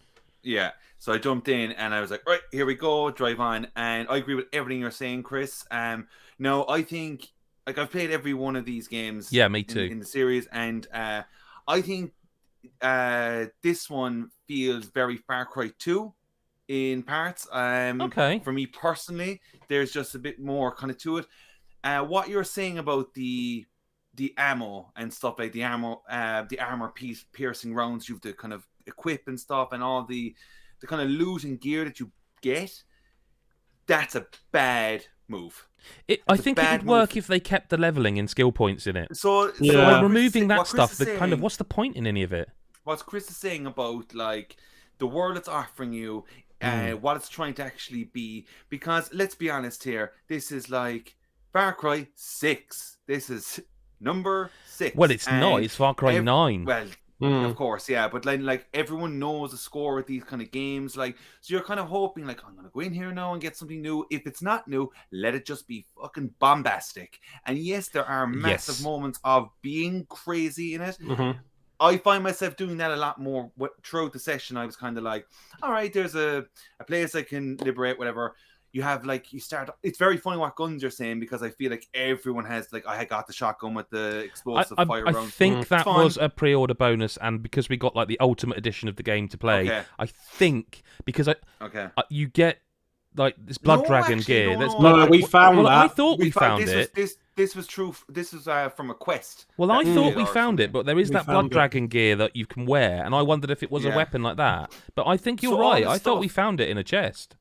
[SPEAKER 3] Yeah. So I jumped in and I was like, right, here we go, drive on. And I agree with everything you're saying, Chris. No, I think, like, I've played every one of these games.
[SPEAKER 1] Yeah, me too.
[SPEAKER 3] In the series, and I think this one feels very Far Cry 2 in parts.
[SPEAKER 1] Okay.
[SPEAKER 3] For me personally, there's just a bit more kind of to it. What you're saying about the ammo and stuff, like the armor piercing rounds you have to kind of equip and stuff, and all the kind of loot and gear that you get, that's a bad move.
[SPEAKER 1] I think it would work if they kept the leveling and skill points in it.
[SPEAKER 3] So
[SPEAKER 1] by removing that stuff, what's the point in any of it?
[SPEAKER 3] What Chris is saying about, like, the world it's offering you, what it's trying to actually be, because let's be honest here, this is like Far Cry 6. This is number 6.
[SPEAKER 1] Well, it's not. It's Far Cry 9.
[SPEAKER 3] Well, of course, yeah. But like everyone knows the score with these kind of games. Like, so you're kind of hoping, like, I'm going to go in here now and get something new. If it's not new, let it just be fucking bombastic. And yes, there are massive moments of being crazy in it.
[SPEAKER 2] Mm-hmm.
[SPEAKER 3] I find myself doing that a lot more throughout the session. I was kind of like, all right, there's a place I can liberate, whatever. You have, like, it's very funny what guns you're saying, because I feel like everyone has, like, I got the shotgun with the explosive fire rounds.
[SPEAKER 1] I think that was a pre-order bonus, and because we got, like, the ultimate edition of the game to play, I think, because you get, like, this blood dragon gear.
[SPEAKER 2] We found that.
[SPEAKER 1] I thought we found it.
[SPEAKER 3] This was true. This was from a quest.
[SPEAKER 1] Well, I thought we found it, but there is that blood dragon gear that you can wear, and I wondered if it was a weapon like that. But I think you're right. I thought we found it in a chest.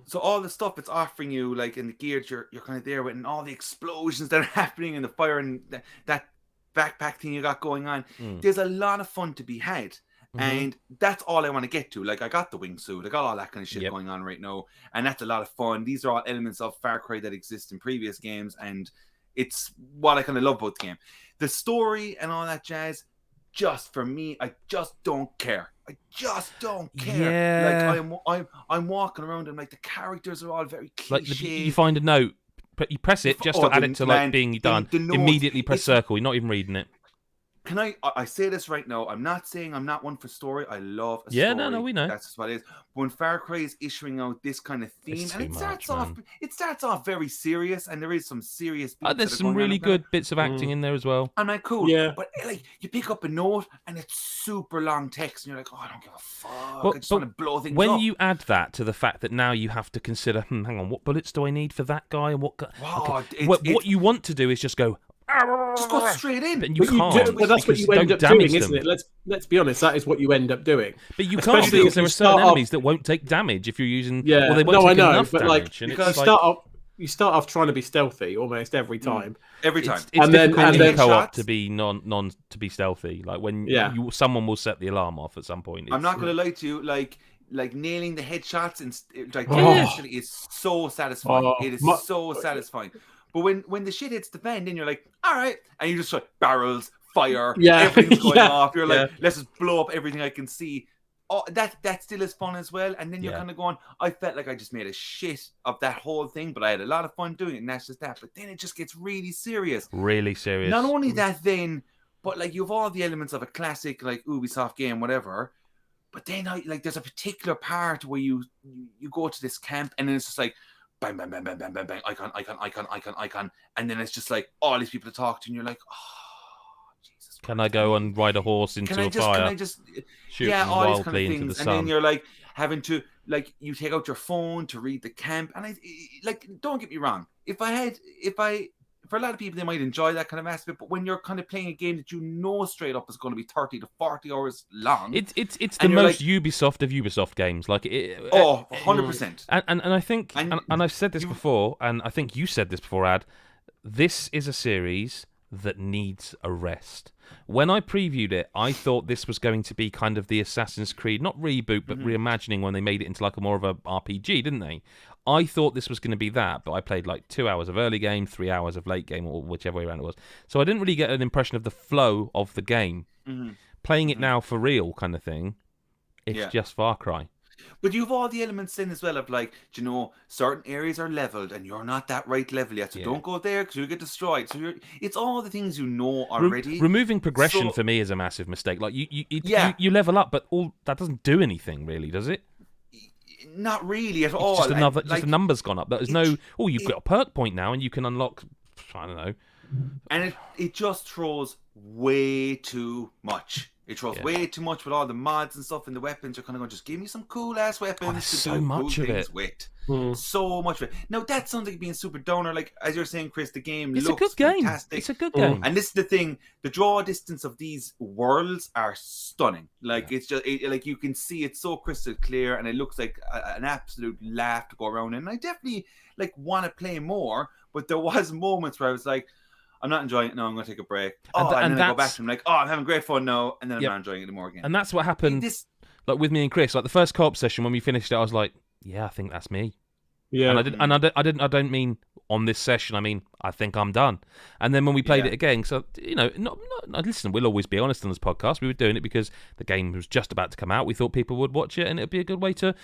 [SPEAKER 3] So all the stuff it's offering you, like in the gear you're kind of there with, and all the explosions that are happening and the fire and that backpack thing you got going on, there's a lot of fun to be had. And that's all I want to get to. Like, I got the wingsuit, I got all that kind of shit going on right now, and that's a lot of fun. These are all elements of Far Cry that exist in previous games, and it's what I kind of love about the game. The story and all that jazz, just for me, I just don't care. I just don't care. Like, I'm walking around and, like, the characters are all very cliche.
[SPEAKER 1] Like, you find a note, you press it just to add it to, like, being done. Immediately press circle. You're not even reading it.
[SPEAKER 3] Can I say this right now? I'm not saying I'm not one for story. I love a story.
[SPEAKER 1] Yeah, no, we know.
[SPEAKER 3] That's just what it is. When Far Cry is issuing out this kind of theme, and it starts off very serious, and there is some serious beats.
[SPEAKER 1] There's some really good bits of acting in there as well.
[SPEAKER 3] I'm like, cool.
[SPEAKER 2] Yeah.
[SPEAKER 3] But, like, you pick up a note, and it's super long text, and you're like, oh, I don't give a fuck. I just want to blow things up.
[SPEAKER 1] When you add that to the fact that now you have to consider, hang on, what bullets do I need for that guy, and what? What you want to do is just go.
[SPEAKER 3] Just go straight in.
[SPEAKER 1] But you can't.
[SPEAKER 2] But that's what you end up doing, isn't it? Let's be honest. That is what you end up doing.
[SPEAKER 1] But you can't, because there are certain enemies that won't take damage if you're using.
[SPEAKER 2] Yeah.
[SPEAKER 1] Well, they won't take enough damage.
[SPEAKER 2] Like, you start off trying to be stealthy almost every time.
[SPEAKER 3] Every time.
[SPEAKER 1] It's difficult in co-op to be to be stealthy. Like, when someone will set the alarm off at some point.
[SPEAKER 3] I'm not going to lie to you. Like nailing the headshots and like is so satisfying. It is so satisfying. But when the shit hits the fan, then you're like, all right, and you just like barrels, fire, everything's going off. You're like, let's just blow up everything I can see. that still is fun as well. And then you're kind of going, I felt like I just made a shit of that whole thing, but I had a lot of fun doing it, and that's just that. But then it just gets really serious.
[SPEAKER 1] Really serious.
[SPEAKER 3] Not only that, then, but like you have all the elements of a classic like Ubisoft game, whatever. But then like there's a particular part where you go to this camp, and then it's just like bang, bang, bang, bang, bang, bang, bang, icon, and then it's just like all these people to talk to, and you're like, oh, Jesus Christ.
[SPEAKER 1] Can I go and ride a horse into a fire?
[SPEAKER 3] Can I just
[SPEAKER 1] shoot
[SPEAKER 3] all these kind of
[SPEAKER 1] wildly into the
[SPEAKER 3] things, and
[SPEAKER 1] sun?
[SPEAKER 3] then you're like having to like you take out your phone to read the camp, and I like don't get me wrong, for a lot of people, they might enjoy that kind of aspect, but when you're kind of playing a game that you know straight up is going to be 30 to 40 hours long,
[SPEAKER 1] it's the most Ubisoft of Ubisoft games. Like
[SPEAKER 3] 100%.
[SPEAKER 1] And I think, and I've said this before, and I think you said this before, Ad. This is a series that needs a rest. When I previewed it, I thought this was going to be kind of the Assassin's Creed, not reboot, but reimagining when they made it into like a more of a RPG, didn't they? I thought this was going to be that, but I played like 2 hours of early game, 3 hours of late game, or whichever way around it was. So I didn't really get an impression of the flow of the game. Playing it now for real kind of thing, it's just Far Cry.
[SPEAKER 3] But you've all the elements in as well of like, certain areas are leveled and you're not that right level yet, so don't go there because you'll get destroyed. So it's all the things you know already.
[SPEAKER 1] Removing progression for me is a massive mistake. Like you level up, but all that doesn't do anything really, does it?
[SPEAKER 3] Not really at all.
[SPEAKER 1] Just the numbers gone up. There's no. Oh, you've got a perk point now, and you can unlock. I don't know.
[SPEAKER 3] And it just throws way too much. It throws way too much with all the mods and stuff and the weapons. You're kind of going, just give me some cool ass weapons.
[SPEAKER 1] There's so much of it.
[SPEAKER 3] So much of it. Now that sounds like being super downer. Like as you're saying, Chris, the game
[SPEAKER 1] looks
[SPEAKER 3] a good game. Fantastic.
[SPEAKER 1] It's a good game.
[SPEAKER 3] And this is the thing: the draw distance of these worlds are stunning. Like it's just like you can see it's so crystal clear, and it looks like an absolute laugh to go around. And I definitely like want to play more, but there was moments where I was like, I'm not enjoying it. No, I'm going to take a break. And then I go back to him like, I'm having great fun now, and then I'm not enjoying it anymore again.
[SPEAKER 1] And that's what happened. Like with me and Chris, like the first co-op session when we finished it, I was like, yeah, I think that's me. Yeah. And I don't mean on this session. I mean, I think I'm done. And then when we played it again, so listen, we'll always be honest on this podcast. We were doing it because the game was just about to come out. We thought people would watch it, and it'd be a good way to,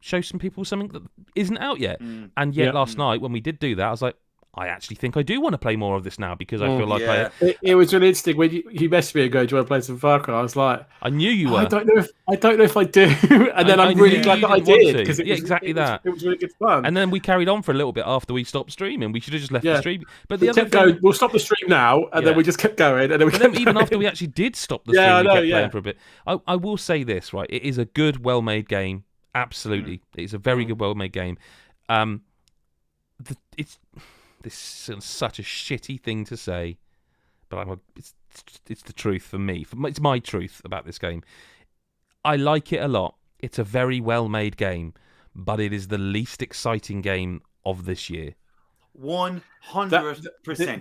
[SPEAKER 1] show some people something that isn't out yet. And yet last night when we did do that, I was like, I actually think I do want to play more of this now because I feel like
[SPEAKER 2] it was really interesting when you messaged me and go, "Do you want to play some Far Cry?" I was like,
[SPEAKER 1] I knew you were.
[SPEAKER 2] I don't know if I do, and then I'm really glad that I did because it was
[SPEAKER 1] exactly that.
[SPEAKER 2] It was really good fun.
[SPEAKER 1] And then we carried on for a little bit after we stopped streaming. We should have just left the stream. But the
[SPEAKER 2] other thing, we'll stop the stream now, and then we just kept going, and then
[SPEAKER 1] even after we actually did stop the stream, we kept playing for a bit. I will say this, right? It is a good, well-made game. Absolutely, it's a very good, well-made game. This is such a shitty thing to say, but it's the truth for me. It's my truth about this game. I like it a lot. It's a very well-made game, but it is the least exciting game of this year.
[SPEAKER 3] 100%.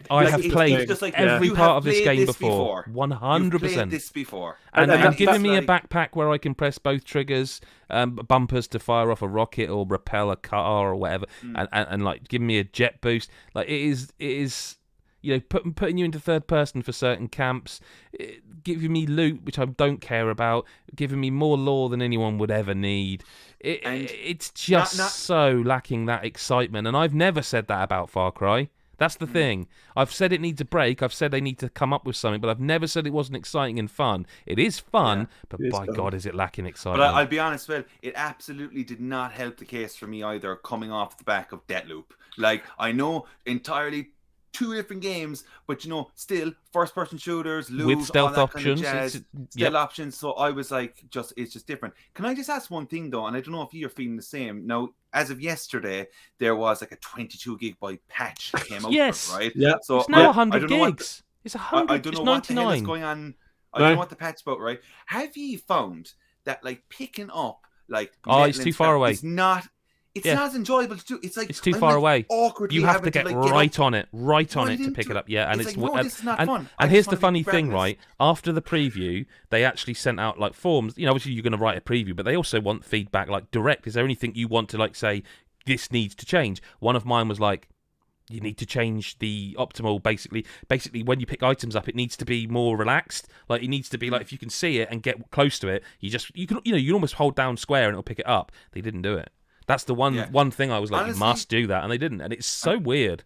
[SPEAKER 1] I have played every part of this game before. 100%.
[SPEAKER 3] This before.
[SPEAKER 1] And giving me a backpack where I can press both triggers, bumpers to fire off a rocket or repel a car or whatever, and like giving me a jet boost. Like it is. Putting you into third person for certain camps, giving me loot, which I don't care about, giving me more lore than anyone would ever need. It's just so lacking that excitement. And I've never said that about Far Cry. That's the thing. I've said it needs a break. I've said they need to come up with something, but I've never said it wasn't exciting and fun. It is fun, but by God, is it lacking excitement.
[SPEAKER 3] But I'll be honest, Phil, it absolutely did not help the case for me either, coming off the back of Deathloop. Like, I know entirely two different games, but still first-person shooters, loot,
[SPEAKER 1] with stealth
[SPEAKER 3] all that kind of
[SPEAKER 1] options,
[SPEAKER 3] jazz, stealth options. So I was like, it's just different. Can I just ask one thing though? And I don't know if you're feeling the same. Now, as of yesterday, there was like a 22 gigabyte patch that came out.
[SPEAKER 1] Yes,
[SPEAKER 3] right.
[SPEAKER 1] Yeah. So it's now 100 gigs. It's 100.
[SPEAKER 3] I don't know what the hell is going on. I don't know what the patch about. Right? Have you found that like picking up like
[SPEAKER 1] it's too far away.
[SPEAKER 3] It's not. It's not as enjoyable to do. It's like
[SPEAKER 1] it's too far away.
[SPEAKER 3] Awkwardly,
[SPEAKER 1] you have to get right on it to pick it up. Yeah, and
[SPEAKER 3] it's like, no, this is not fun.
[SPEAKER 1] And here's the funny thing, right? After the preview, they actually sent out like forms. Obviously you're going to write a preview, but they also want feedback, like direct. Is there anything you want to like say? This needs to change. One of mine was like, you need to change the optimal. Basically, when you pick items up, it needs to be more relaxed. Like it needs to be like if you can see it and get close to it, you can almost hold down square and it'll pick it up. They didn't do it. That's the one thing I was like, honestly, you must do that, and they didn't, and it's so weird.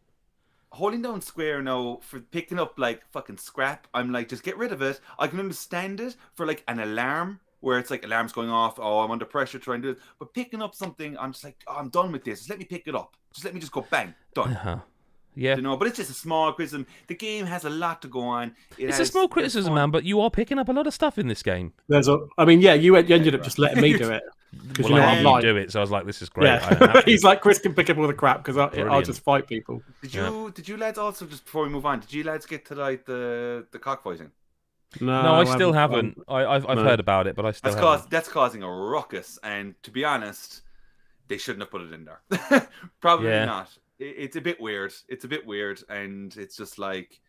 [SPEAKER 3] Holding down square now for picking up like fucking scrap, I'm like, just get rid of it. I can understand it for like an alarm where it's like alarms going off. Oh, I'm under pressure trying to do it. But picking up something, I'm just like, oh, I'm done with this. Just let me pick it up. Just let me just go bang, done.
[SPEAKER 1] Yeah,
[SPEAKER 3] but it's just a small criticism. The game has a lot to go on.
[SPEAKER 1] It's a small criticism, man. But you are picking up a lot of stuff in this game.
[SPEAKER 2] You ended up just letting me do it.
[SPEAKER 1] Well, I knew you do it, so I was like, "This is great."
[SPEAKER 2] Yeah. He's like, Chris can pick up all the crap because I'll just fight people.
[SPEAKER 3] Did you lads also, just before we move on, did you lads get to like the cockfighting?
[SPEAKER 2] No,
[SPEAKER 1] I still haven't. I've heard about it, but I still haven't.
[SPEAKER 3] That's causing a ruckus, and to be honest, they shouldn't have put it in there. Probably not. It's a bit weird. And it's just like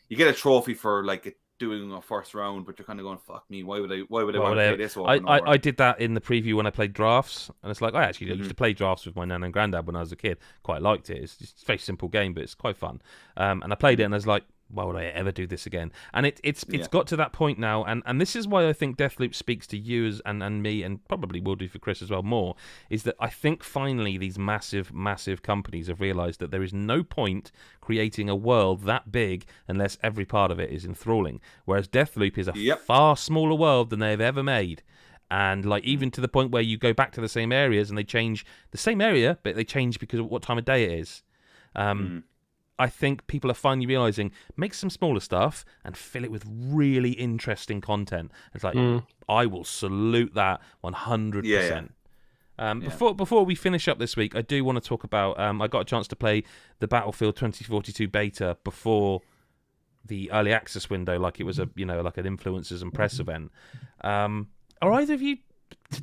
[SPEAKER 3] you get a trophy for like doing a first round, but you're kind of going, "Fuck me! Why would I want to play this?"
[SPEAKER 1] I did that in the preview when I played drafts, and it's like I actually used to play drafts with my nan and granddad when I was a kid. Quite liked it. It's just a very simple game, but it's quite fun. And I played it, and I was like, why would I ever do this again? And it's got to that point now, and this is why I think Deathloop speaks to you and me, and probably will do for Chris as well more, is that I think finally these massive companies have realised that there is no point creating a world that big unless every part of it is enthralling, whereas Deathloop is a far smaller world than they've ever made. And like even to the point where you go back to the same areas and they change the same area, but they change because of what time of day it is. I think people are finally realising, make some smaller stuff and fill it with really interesting content. It's like, I will salute that 100%. Before we finish up this week, I do want to talk about, I got a chance to play the Battlefield 2042 beta before the early access window, like it was like an influencers and press event. Are either of you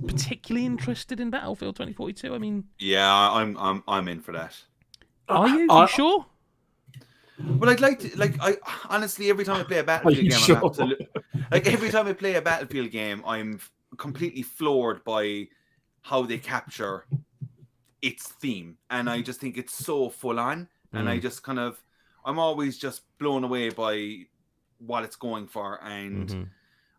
[SPEAKER 1] particularly interested in Battlefield 2042? I mean,
[SPEAKER 3] I'm in for that.
[SPEAKER 1] Are you? Are you sure?
[SPEAKER 3] Well, I'd like to, I honestly, every time I play a Battlefield game, every time I play a Battlefield game, I'm completely floored by how they capture its theme, and I just think it's so full on, and I just I'm always just blown away by what it's going for, and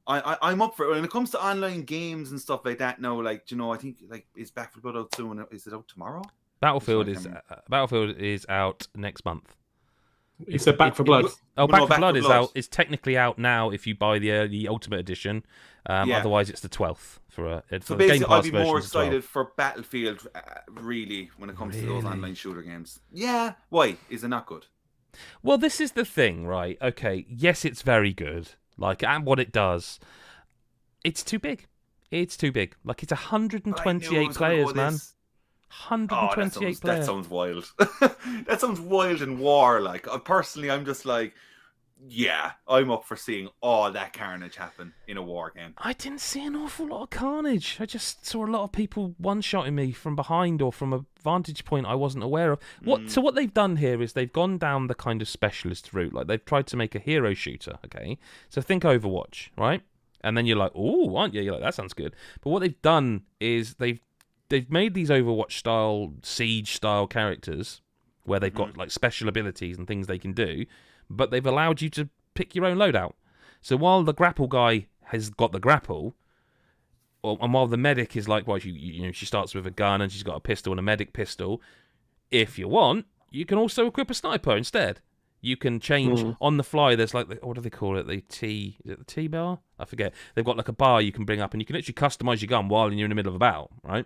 [SPEAKER 3] I'm up for it. When it comes to online games and stuff like that now, I think is Back 4 Blood out soon? Is it out tomorrow?
[SPEAKER 1] Battlefield is out next month.
[SPEAKER 2] You said Back 4 Blood.
[SPEAKER 1] Back 4 Blood is out. It's technically out now if you buy the Ultimate Edition. Otherwise, it's the 12th for
[SPEAKER 3] so
[SPEAKER 1] the
[SPEAKER 3] basically,
[SPEAKER 1] Game Pass
[SPEAKER 3] I'd be more
[SPEAKER 1] version
[SPEAKER 3] excited for Battlefield, really, when it comes to those online shooter games. Yeah, why is it not good?
[SPEAKER 1] Well, this is the thing, right? Okay, yes, it's very good. And what it does, it's too big. It's too big. It's 128 players, man. 128 players.
[SPEAKER 3] That sounds wild. That sounds wild and warlike. Personally, I'm just like, I'm up for seeing all that carnage happen in a war game.
[SPEAKER 1] I didn't see an awful lot of carnage. I just saw a lot of people one-shotting me from behind or from a vantage point I wasn't aware of. So what they've done here is they've gone down the kind of specialist route. They've tried to make a hero shooter, okay? So think Overwatch, right? And then you're like, oh, aren't you? You're like, that sounds good. But what they've done is they've made these Overwatch-style, Siege-style characters where they've got special abilities and things they can do, but they've allowed you to pick your own loadout. So while the grapple guy has got the grapple, and while the medic is she starts with a gun and she's got a pistol and a medic pistol, if you want, you can also equip a sniper instead. You can change on the fly. There's what do they call it? Is it the T bar? I forget. They've got a bar you can bring up and you can literally customize your gun while you're in the middle of a battle, right?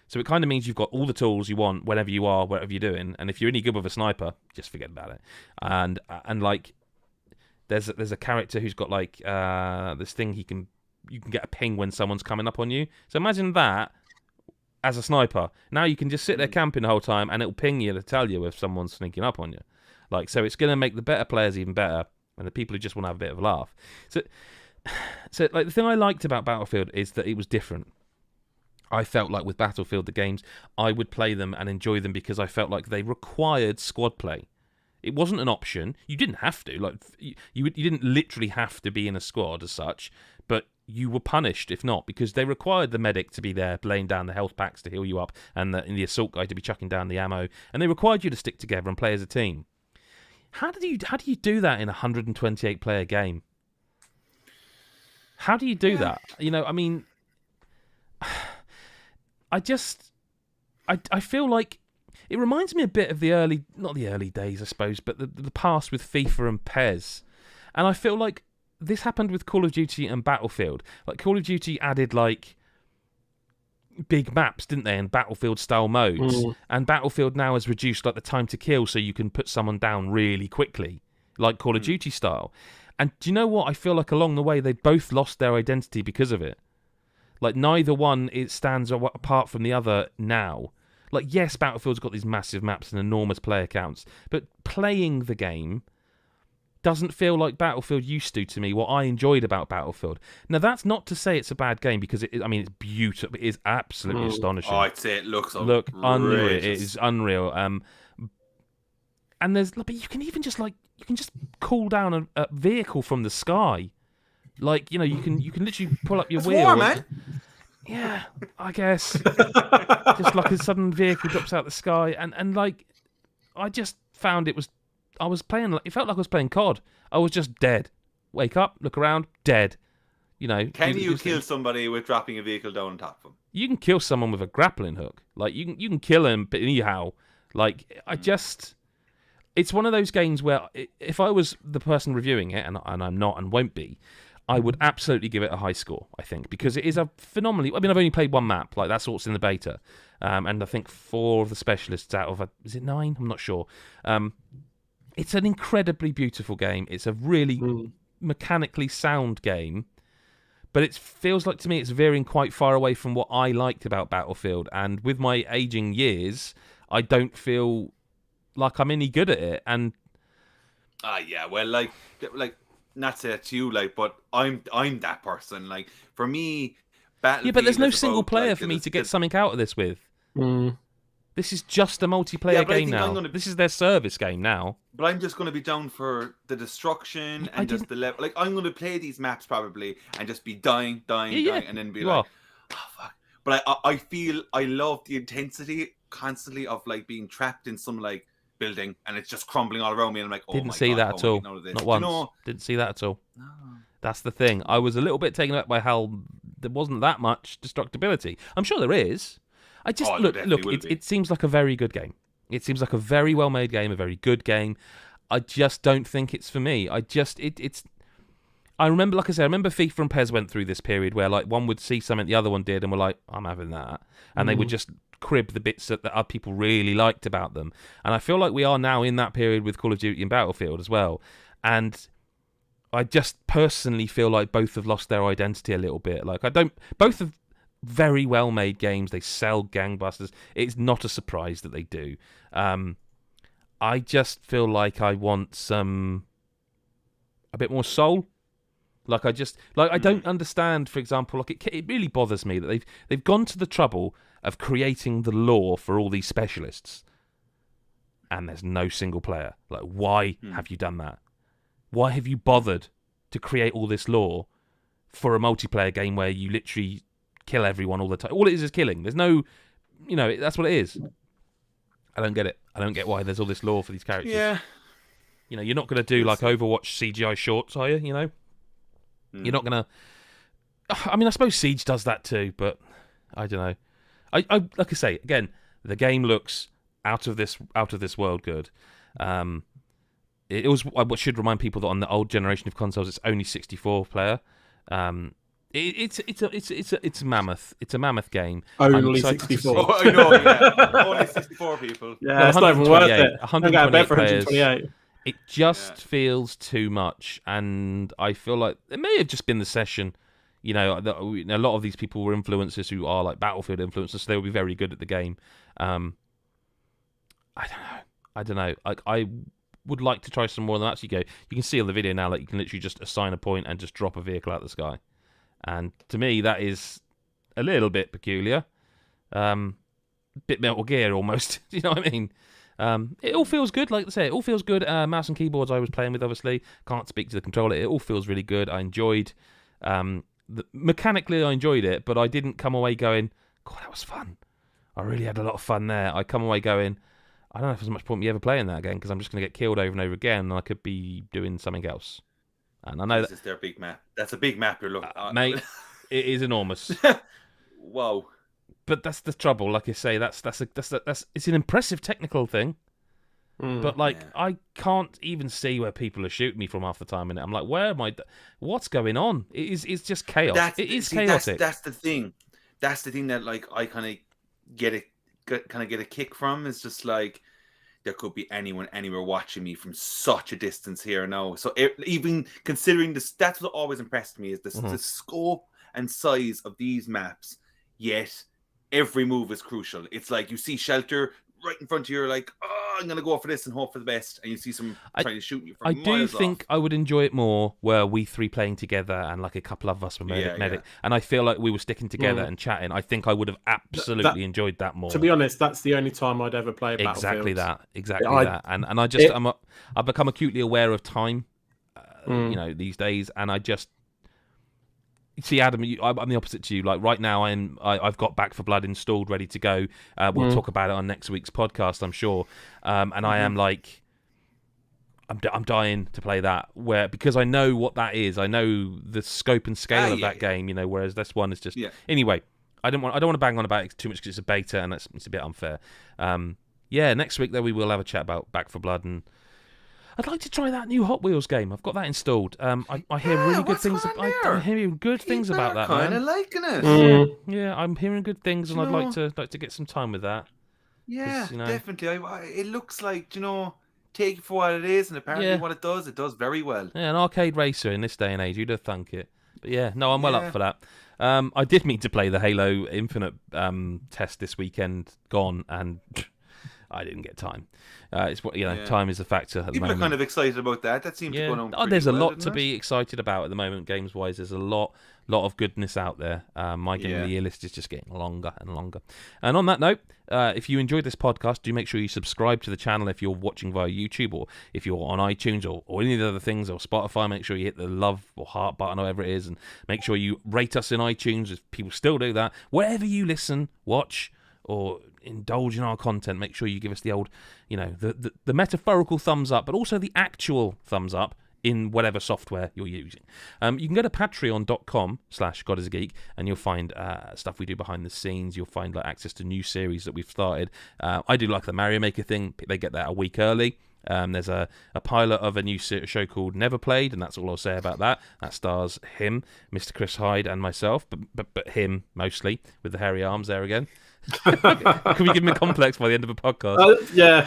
[SPEAKER 1] So it kind of means you've got all the tools you want whenever you are, whatever you're doing. And if you're any good with a sniper, just forget about it. And there's a character who's got this thing you can get a ping when someone's coming up on you. So imagine that as a sniper. Now you can just sit there camping the whole time and it'll ping you to tell you if someone's sneaking up on you. So it's going to make the better players even better and the people who just want to have a bit of a laugh. So the thing I liked about Battlefield is that it was different. I felt like with Battlefield, the games, I would play them and enjoy them because I felt like they required squad play. It wasn't an option. You didn't have to. You didn't literally have to be in a squad as such, but you were punished if not, because they required the medic to be there laying down the health packs to heal you up, and the assault guy to be chucking down the ammo, and they required you to stick together and play as a team. How do you do that in a 128 player game? How do you do that? You know, I mean, I feel like it reminds me a bit of not the early days, I suppose, but the past with FIFA and PES. And I feel like this happened with Call of Duty and Battlefield. Like, Call of Duty added, like, big maps, didn't they, and Battlefield-style modes. And Battlefield now has reduced, like, the time to kill so you can put someone down really quickly, like Call of Duty style. And do you know what? I feel like along the way they both lost their identity because of it. Like, neither one stands apart from the other now. Like, yes, Battlefield's got these massive maps and enormous player counts, but playing the game doesn't feel like Battlefield used to me, what I enjoyed about Battlefield. Now, that's not to say it's a bad game, because it's beautiful. It is absolutely astonishing.
[SPEAKER 3] Oh, I'd say it looks
[SPEAKER 1] unreal. It is unreal. And but you can even just call down a vehicle from the sky. Like, you know, you can literally pull up your wheel.
[SPEAKER 3] Warm, man.
[SPEAKER 1] Yeah, I guess. Just like a sudden vehicle drops out the sky, and like, I just found I was playing. It felt like I was playing COD. I was just dead. Wake up, look around, dead. You know.
[SPEAKER 3] Can you kill somebody with dropping a vehicle down on top of them?
[SPEAKER 1] You can kill someone with a grappling hook. Like, you can kill him, but anyhow, like, it's one of those games where if I was the person reviewing it, and I'm not and won't be, I would absolutely give it a high score, I think, because it is a phenomenally... I mean, I've only played one map, like, that's what's in the beta, and I think 4 of the specialists out of... Is it 9? I'm not sure. It's an incredibly beautiful game. It's a really mechanically sound game, but it feels like, to me, it's veering quite far away from what I liked about Battlefield, and with my aging years, I don't feel like I'm any good at it, and...
[SPEAKER 3] yeah, well, like... Not say that to you, like, but I'm that person. Like, for me, Battlefield.
[SPEAKER 1] Yeah, but there's no single player for me to get something out of this with. This is just a multiplayer game now. This is their service game now.
[SPEAKER 3] But I'm just going to be down for the destruction and just the level. Like, I'm going to play these maps probably and just be dying, and then be like, oh fuck. But I feel I love the intensity constantly of like being trapped in some like building and it's just crumbling all around me, and I'm like, oh
[SPEAKER 1] didn't
[SPEAKER 3] my
[SPEAKER 1] see
[SPEAKER 3] God,
[SPEAKER 1] that at all. Not once.
[SPEAKER 3] You know,
[SPEAKER 1] didn't see that at all.
[SPEAKER 3] No.
[SPEAKER 1] That's the thing. I was a little bit taken aback by how there wasn't that much destructibility. I'm sure there is. I just look. It seems like a very good game. It seems like a very well made game, a very good game. I just don't think it's for me. It's. I remember, like I said, FIFA and PES went through this period where like one would see something the other one did, and we're like, I'm having that, and they would just crib the bits that other people really liked about them. And I feel like we are now in that period with Call of Duty and Battlefield as well. And I just personally feel like both have lost their identity a little bit. Like, both have very well made games. They sell gangbusters. It's not a surprise that they do. I just feel like I want a bit more soul. Like, I don't understand, for example, like it really bothers me that they've gone to the trouble of creating the lore for all these specialists, and there's no single player. Like, why have you done that? Why have you bothered to create all this lore for a multiplayer game where you literally kill everyone all the time? All it is killing. There's no, that's what it is. I don't get it. I don't get why there's all this lore for these characters.
[SPEAKER 3] Yeah.
[SPEAKER 1] You're not going to do like Overwatch CGI shorts, are you? You're not going to... I mean, I suppose Siege does that too, but I don't know. I like I say, again, the game looks out of this world good. It was. I should remind people that on the old generation of consoles, it's only 64 player. It's a mammoth. It's a mammoth game.
[SPEAKER 2] Only 64.
[SPEAKER 3] Oh, I know, yeah. Only 64 people.
[SPEAKER 2] Yeah, it's not even worth it.
[SPEAKER 1] 128 players.
[SPEAKER 2] 128.
[SPEAKER 1] It just feels too much, and I feel like it may have just been the session. A lot of these people were influencers who are like Battlefield influencers, so they will be very good at the game. I don't know. I would like to try some more than actually go. You can see on the video now, like you can literally just assign a point and just drop a vehicle out of the sky. And to me, that is a little bit peculiar. Bit Metal Gear almost. You know what I mean? It all feels good, like I say. It all feels good. Mouse and keyboards I was playing with, obviously. Can't speak to the controller. It all feels really good. I enjoyed mechanically I enjoyed it, but I didn't come away going, God, that was fun. I really had a lot of fun there. I come away going, I don't know if there's much point me ever playing that again because I'm just going to get killed over and over again, and I could be doing something else. And I know
[SPEAKER 3] this is their big map. That's a big map you're looking at.
[SPEAKER 1] Mate, it is enormous.
[SPEAKER 3] Whoa.
[SPEAKER 1] But that's the trouble. Like I say, that's it's an impressive technical thing. But I can't even see where people are shooting me from half the time in it. I'm like, where am I? What's going on? It's just chaos. It is chaotic.
[SPEAKER 3] That's the thing. That's the thing that like I kind of get a kick from. It's just like there could be anyone anywhere watching me from such a distance here now. So even considering this, that's what always impressed me is the scope and size of these maps. Yet every move is crucial. It's like you see shelter right in front of you, you're like, oh, I'm going to go for this and hope for the best. And you see someone trying to shoot you from miles off. I do think
[SPEAKER 1] I would enjoy it more were we three playing together and like a couple of us were medic. Yeah. And I feel like we were sticking together and chatting. I think I would have absolutely enjoyed that more.
[SPEAKER 2] To be honest, that's the only time I'd ever play Battlefield.
[SPEAKER 1] Exactly that. And I just, I've become acutely aware of time, these days. And I just, see, Adam, I'm the opposite to you. Like right now, I've got Back 4 Blood installed, ready to go. We'll talk about it on next week's podcast, I'm sure. And I am like, I'm dying to play that, because I know what that is. I know the scope and scale of that game. Whereas this one is just anyway. I don't want to bang on about it too much because it's a beta and it's a bit unfair. Next week though we will have a chat about Back 4 Blood, and I'd like to try that new Hot Wheels game. I've got that installed. I hear really good things. I'm hearing good things about that.
[SPEAKER 3] Kind of liking it.
[SPEAKER 1] Yeah, I'm hearing good things, and I'd like to get some time with that.
[SPEAKER 3] Yeah, definitely. It looks like take it for what it is, and apparently what it does very well.
[SPEAKER 1] Yeah, an arcade racer in this day and age, you'd have thunk it. But yeah, no, I'm well up for that. I did mean to play the Halo Infinite test this weekend, gone, and I didn't get time. It's what time is a factor at the moment.
[SPEAKER 3] People are kind of excited about that. That seems to go on.
[SPEAKER 1] There's a lot to be excited about at the moment, games wise. There's a lot of goodness out there. My game of the year list is just getting longer and longer. And on that note, if you enjoyed this podcast, do make sure you subscribe to the channel if you're watching via YouTube, or if you're on iTunes or any of the other things, or Spotify. Make sure you hit the love or heart button, or whatever it is, and make sure you rate us in iTunes if people still do that. Wherever you listen, watch, or indulge in our content, make sure you give us the old, the metaphorical thumbs up, but also the actual thumbs up in whatever software you're using. You can go to patreon.com/GodIsAGeek, and you'll find stuff we do behind the scenes. You'll find access to new series that we've started. I do like the Mario Maker thing. They get that a week early. There's a pilot of a new show called Never Played, and that's all I'll say about that. That stars him, Mr. Chris Hyde, and myself, but him mostly, with the hairy arms there again. Can we give him a complex by the end of a podcast?
[SPEAKER 2] Yeah.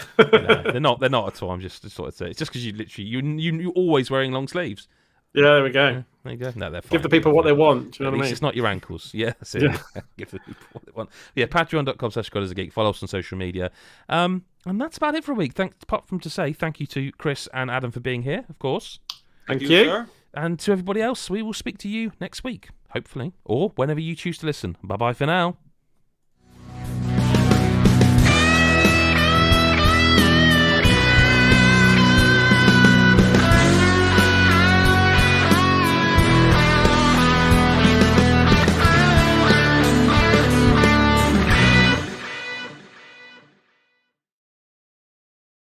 [SPEAKER 1] No, they're not at all. I'm just sort of saying. It's just because you're always wearing long sleeves.
[SPEAKER 2] Yeah, there we go.
[SPEAKER 1] Yeah, there you go. No, they're fine.
[SPEAKER 2] Give the people what they want. Do you know what I mean?
[SPEAKER 1] It's not your ankles. Yeah, that's it.
[SPEAKER 2] Yeah.
[SPEAKER 1] Give the people what they want. Yeah, patreon.com/GodIsAGeek. Follow us on social media. And that's about it for a week. Apart from to say thank you to Chris and Adam for being here, of course.
[SPEAKER 2] Thank you.
[SPEAKER 3] Sir.
[SPEAKER 1] And to everybody else, we will speak to you next week, hopefully, or whenever you choose to listen. Bye-bye for now.